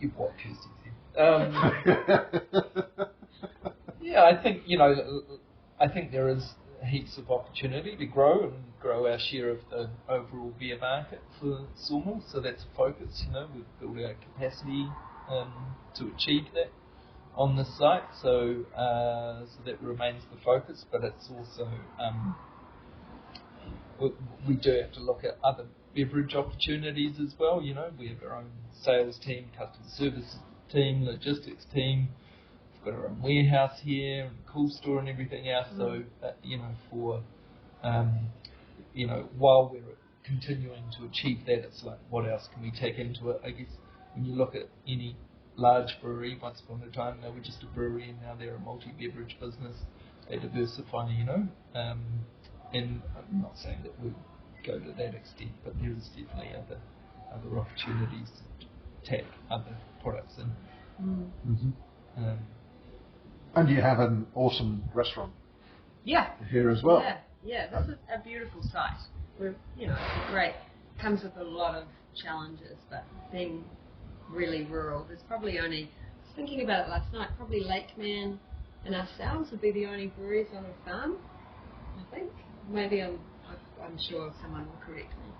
You bought Kirsty yeah, I think I think there is heaps of opportunity to grow our share of the overall beer market for Sawmill. So that's a focus. You know, we've built our capacity to achieve that on this site. So that remains the focus, but it's also we do have to look at other beverage opportunities as well. You know, we have our own sales team, customer service team, logistics team. We've got our own warehouse here and cool store and everything else. So for while we're continuing to achieve that, it's like, what else can we take into it? I guess when you look at any large brewery, once upon a time they were just a brewery, and now they're a multi-beverage business. they diversify, you know. And I'm not saying that we go to that extent, but there is definitely other opportunities to tap other products in. Mm-hmm. And you have an awesome restaurant. Yeah. Here as well. Yeah. This is a beautiful site. We're, it's great. Comes with a lot of challenges, but being really rural, there's probably only, I was thinking about it last night, probably Lakeman and ourselves would be the only breweries on the farm, I think. Maybe I'm sure someone will correct me.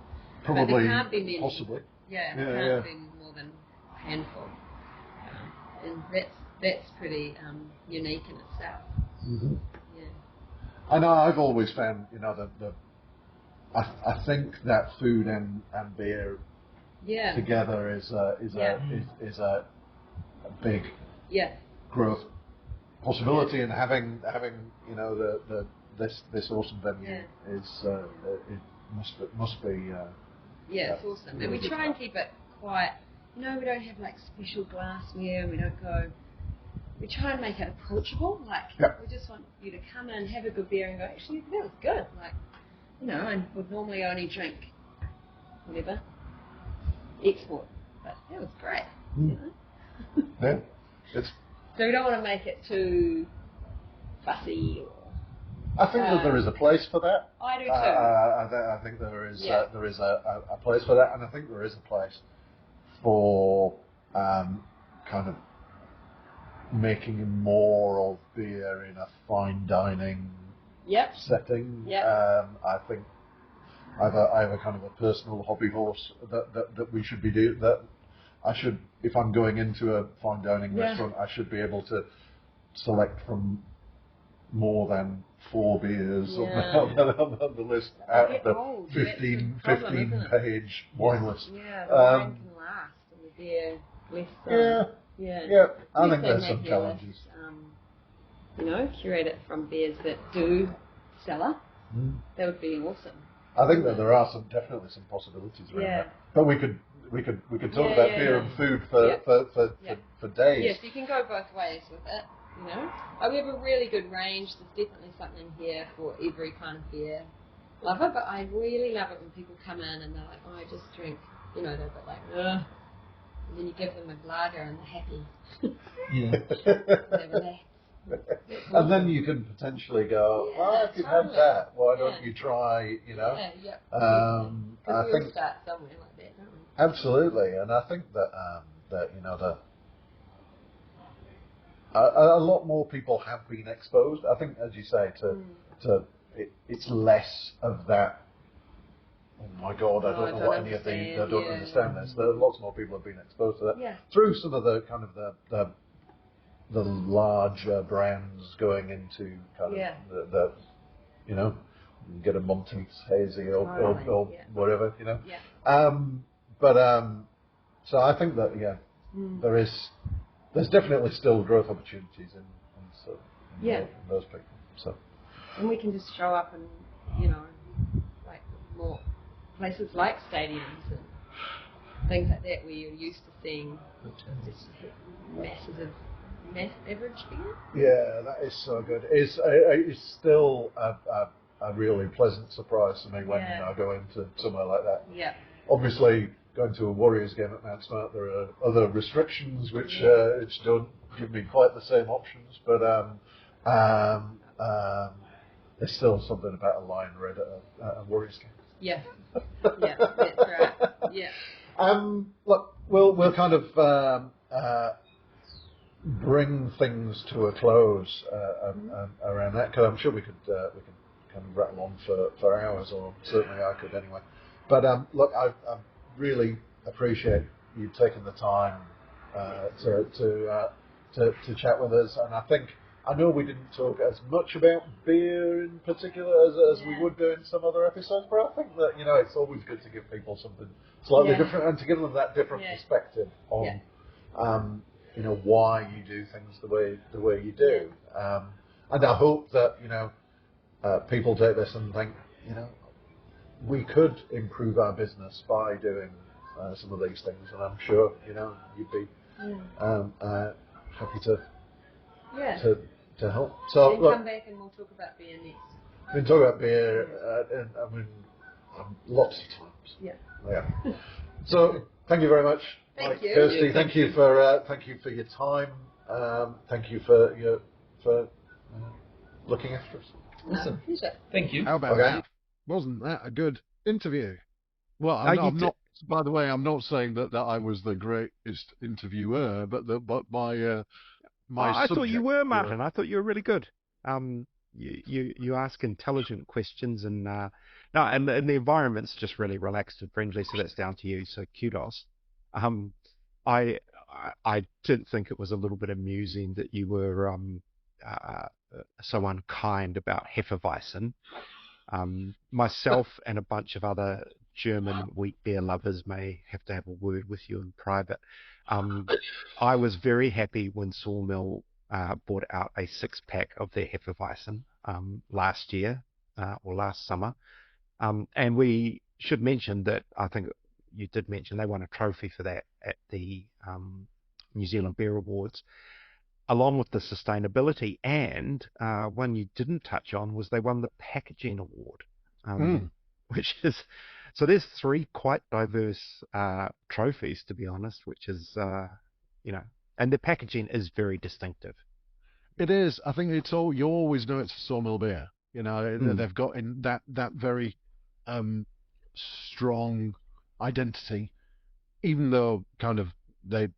Probably, but there can't be many. possibly. Yeah, there can't be more than a handful. And that's pretty unique in itself. Mm-hmm. Yeah. I know I've always found, I think that food and beer together is a big growth possibility, and having this awesome venue is it must be it's awesome, and we try and keep it quiet. We don't have like special glassware, and we try and make it approachable. We just want you to come in, have a good beer, and go, actually, that was good. I would normally only drink whatever export, but that was great. Yeah, so we don't want to make it too fussy. I think that there is a place for that. I do too. I think there is a place for that, and I think there is a place for kind of making more of beer in a fine dining setting. I think I have a kind of a personal hobby horse that we should be doing. That I should, if I'm going into a fine dining restaurant, I should be able to select from more than 4 beers on the list out of the 15 page wine list. Yeah, the wine can last, and the beer less. I think there's some challenges. Curate it from beers that do cellar. That would be awesome. I think that there are definitely some possibilities around that. But we could talk about beer and food for days. Yes, you can go both ways with it. We have a really good range. There's definitely something here for every kind of beer lover. But I really love it when people come in and they're like, "Oh, I just drink," they're a bit like, "Ugh." And then you give them a lager and they're happy. They're relaxed. And then you can potentially go, if you've had that, why don't you try, I think start somewhere like that, don't we? Absolutely, and I think that a lot more people have been exposed. I think, as you say, it's less of that. Oh my God! I don't know what any of these. I don't understand this. There are lots more people have been exposed to that through some of the kind of the larger brands going into kind of the you get a Monteith's hazy or whatever, so I think that there's definitely still growth opportunities in those people. So, and we can just show up and like more places like stadiums and things like that where you're used to seeing just masses of beverage beer. Yeah, that is so good. It's still a really pleasant surprise to me when I go into somewhere like that. Yeah. Obviously, going to a Warriors game at Mount Smart, there are other restrictions which don't give me quite the same options, but there's still something about a lion red at a Warriors game. Yeah. That's right. Yeah. Look, we'll kind of bring things to a close around that, because I'm sure we could kind of rattle on for hours, or certainly I could anyway. But look, I really appreciate you taking the time to chat with us, and I know we didn't talk as much about beer in particular as we would do in some other episodes, but I think that it's always good to give people something slightly different, and to give them that different perspective on why you do things the way you do. And I hope that people take this and think we could improve our business by doing some of these things, and I'm sure you'd be happy to help. So Then look, come back and we'll talk about beer next. we can talk about beer, and I mean, lots of times. Yeah. So thank you very much, Thank you. Kirsty. Yeah, thank you for your time. Thank you for looking after us. Awesome. Pleasure. Thank you. How about that? Wasn't that a good interview? Well, I'm not. By the way, I'm not saying that I was the greatest interviewer, but my I thought you subject were, Martin. I thought you were really good. You ask intelligent questions, and no, and the environment's just really relaxed and friendly, so that's down to you. So kudos. I I did think it was a little bit amusing that you were uh, so unkind about Hefeweizen. Myself and a bunch of other German wheat beer lovers may have to have a word with you in private. I was very happy when Sawmill brought out a 6-pack of their Hefeweizen last year or last summer. And we should mention that I think you did mention they won a trophy for that at the New Zealand Beer Awards, along with the sustainability. And one you didn't touch on was they won the packaging award, which is, so there's 3 quite diverse trophies, to be honest, which is, and the packaging is very distinctive. It is. I think it's all. You always know it's a Sawmill beer. They've got in that very strong identity, even though kind of the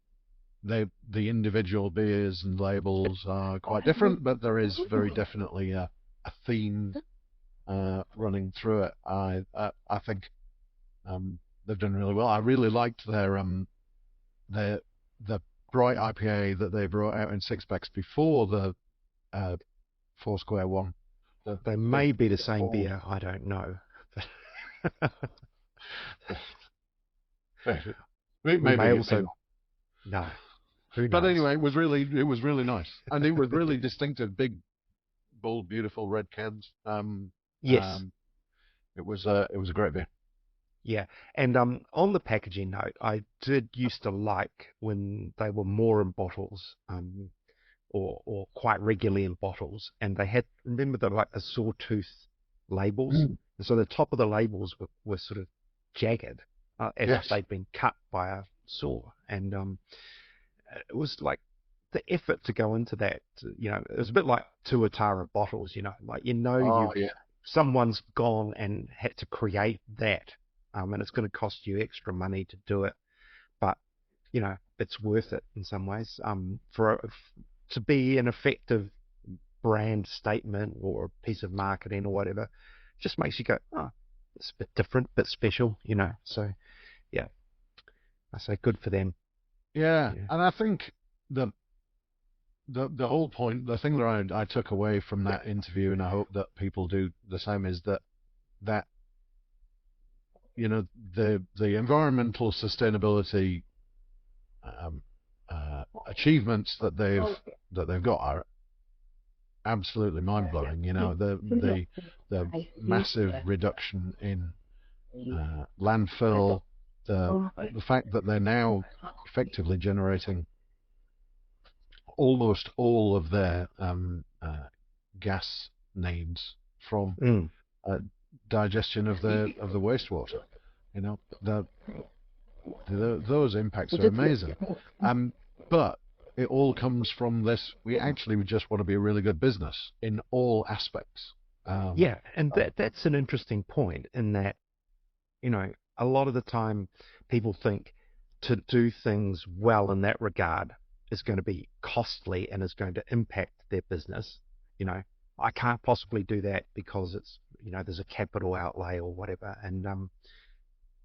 individual beers and labels are quite different, but there is very definitely a theme running through it. I think they've done really well. I really liked the bright IPA that they brought out in 6-packs before the Foursquare one. They may be the same beer, I don't know. Maybe may also no. Who knows? But anyway, it was really nice, and it was really distinctive, big, bold, beautiful red cans. Yes. It was a great beer. Yeah, and on the packaging note, I did used to like when they were more in bottles, or quite regularly in bottles, and they had, remember the sawtooth labels, and so the top of the labels were sort of jagged, as if they'd been cut by a saw, and it was like the effort to go into that. It was a bit like Tuatara bottles, someone's gone and had to create that. And it's going to cost you extra money to do it, but it's worth it in some ways. To be an effective brand statement or a piece of marketing or whatever, just makes you go, oh, it's a bit different, bit special, So, yeah, I say good for them. Yeah, and I think the whole point, the thing that I took away from that interview, and I hope that people do the same, is that the environmental sustainability achievements that they've got are absolutely mind blowing. The massive reduction in landfill, the fact that they're now effectively generating almost all of their gas needs from digestion of the wastewater. Those impacts are amazing. But it all comes from this. We just want to be a really good business in all aspects. Yeah, and that's an interesting point in that, a lot of the time people think to do things well in that regard is going to be costly and is going to impact their business. I can't possibly do that because it's, there's a capital outlay or whatever. And,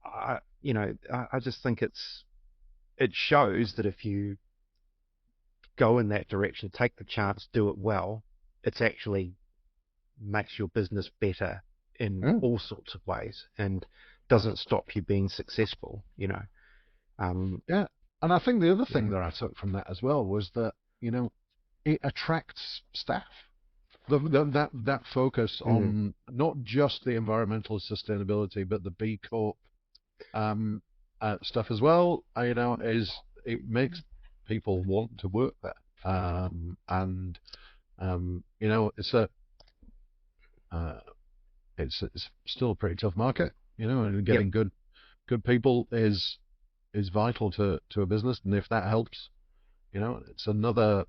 I just think it shows that if you go in that direction, take the chance, do it well, it's actually makes your business better in all sorts of ways and doesn't stop you being successful, Yeah. And I think the other thing that I took from that as well was that, it attracts staff. That focus on not just the environmental sustainability, but the B Corp stuff as well. It makes people want to work there, and It's uh, it's still a pretty tough market, and Yep. getting good people is vital to a business, and if that helps, it's another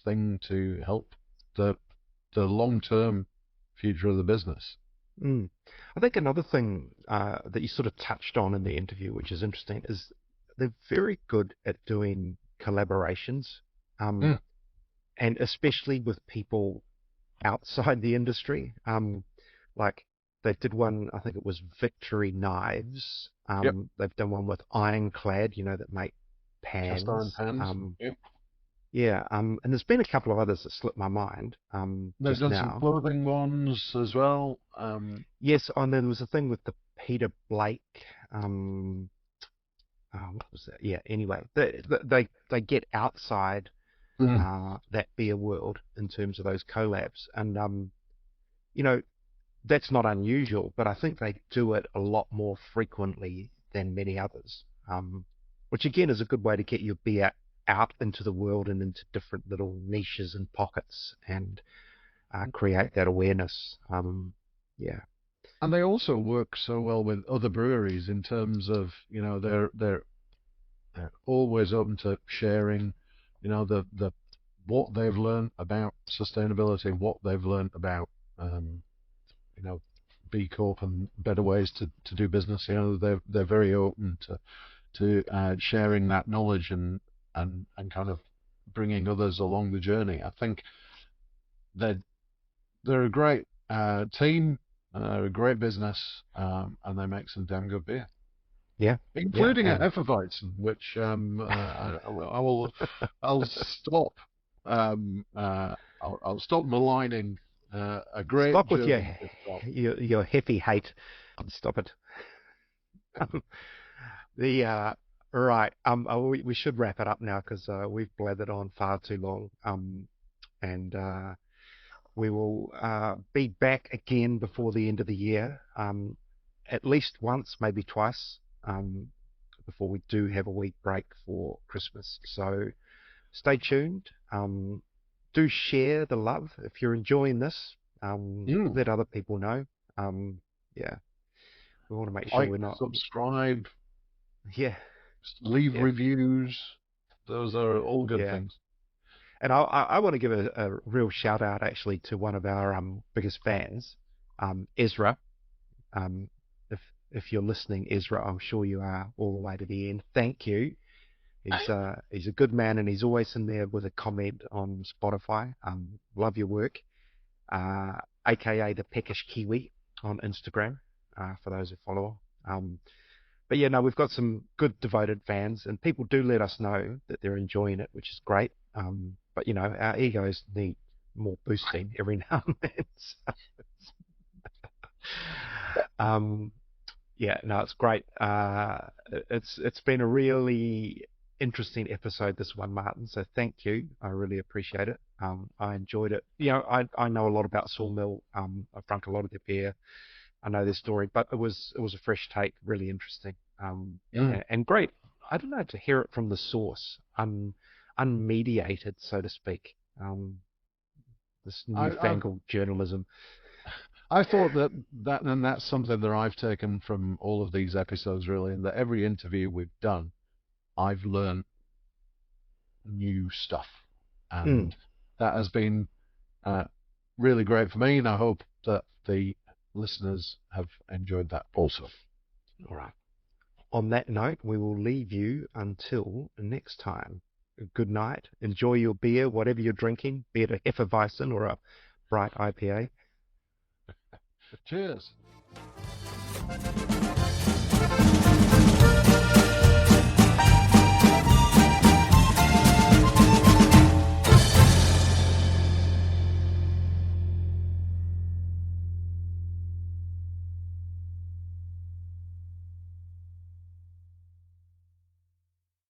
thing to help the long-term future of the business. Mm. I think another thing that you sort of touched on in the interview, which is interesting, is they're very good at doing collaborations, Mm, um, and especially with people outside the industry. Like they did one, I think it was Victory Knives. yep, They've done one with Ironclad, that make cast iron pans. pans. Yep. Yeah, and there's been a couple of others that slipped my mind They've just done some now. clothing ones as well. Yes, and there was a thing with the Peter Blake. What was that? Yeah. Anyway, they get outside Mm, that beer world in terms of those collabs, and you know that's not unusual, but I think they do it a lot more frequently than many others. Which again is a good way to get your beer out into the world and into different little niches and pockets, and create that awareness. Yeah. and they also work so well with other breweries in terms of, they're always open to sharing, the what they've learned about sustainability, what they've learned about, um, you know, B Corp and better ways to do business. They're very open to sharing that knowledge and kind of bringing others along the journey. I think they're they're a great team, a great business, and they make some damn good beer, Yeah. Yeah. including at And Hefeweizen, which I'll stop I'll stop maligning a great stop with German beer shop. your heavy hate. Stop it. The right. We should wrap it up now because we've blathered on far too long. And we will be back again before the end of the year. At least once, maybe twice. Before we do have a week break for Christmas. So stay tuned. Do share the love if you're enjoying this. Mm. Let other people know. Yeah, we want to make sure Like, we're not. subscribe, Yeah, leave yeah, reviews. Those are all good yeah. things. And I want to give a real shout out actually to one of our biggest fans, Ezra. Um, if if you're listening, Ezra, I'm sure you are all the way to the end. Thank you. He's a good man, and he's always in there with a comment on Spotify. Love your work. AKA the Peckish Kiwi on Instagram, for those who follow. But yeah, no, we've got some good devoted fans, and people do let us know that they're enjoying it, which is great. But our egos need more boosting every now and then. So, um, yeah, no, it's great. It's been a really interesting episode, this one, Martin. So thank you. I really appreciate it. I enjoyed it. I know a lot about Sawmill. I've drunk a lot of their beer. I know their story, but it was a fresh take, really interesting, Mm. and great. I don't know, to hear it from the source, unmediated, so to speak. This I, I've newfangled journalism. I thought and that's something that I've taken from all of these episodes, really, and that every interview we've done, I've learned new stuff, Mm. and that has been uh, really great for me, and I hope that the listeners have enjoyed that also. All right. On that note, we will leave you until next time. Good night. Enjoy your beer, whatever you're drinking, be it a Hefeweizen or a bright IPA. Cheers.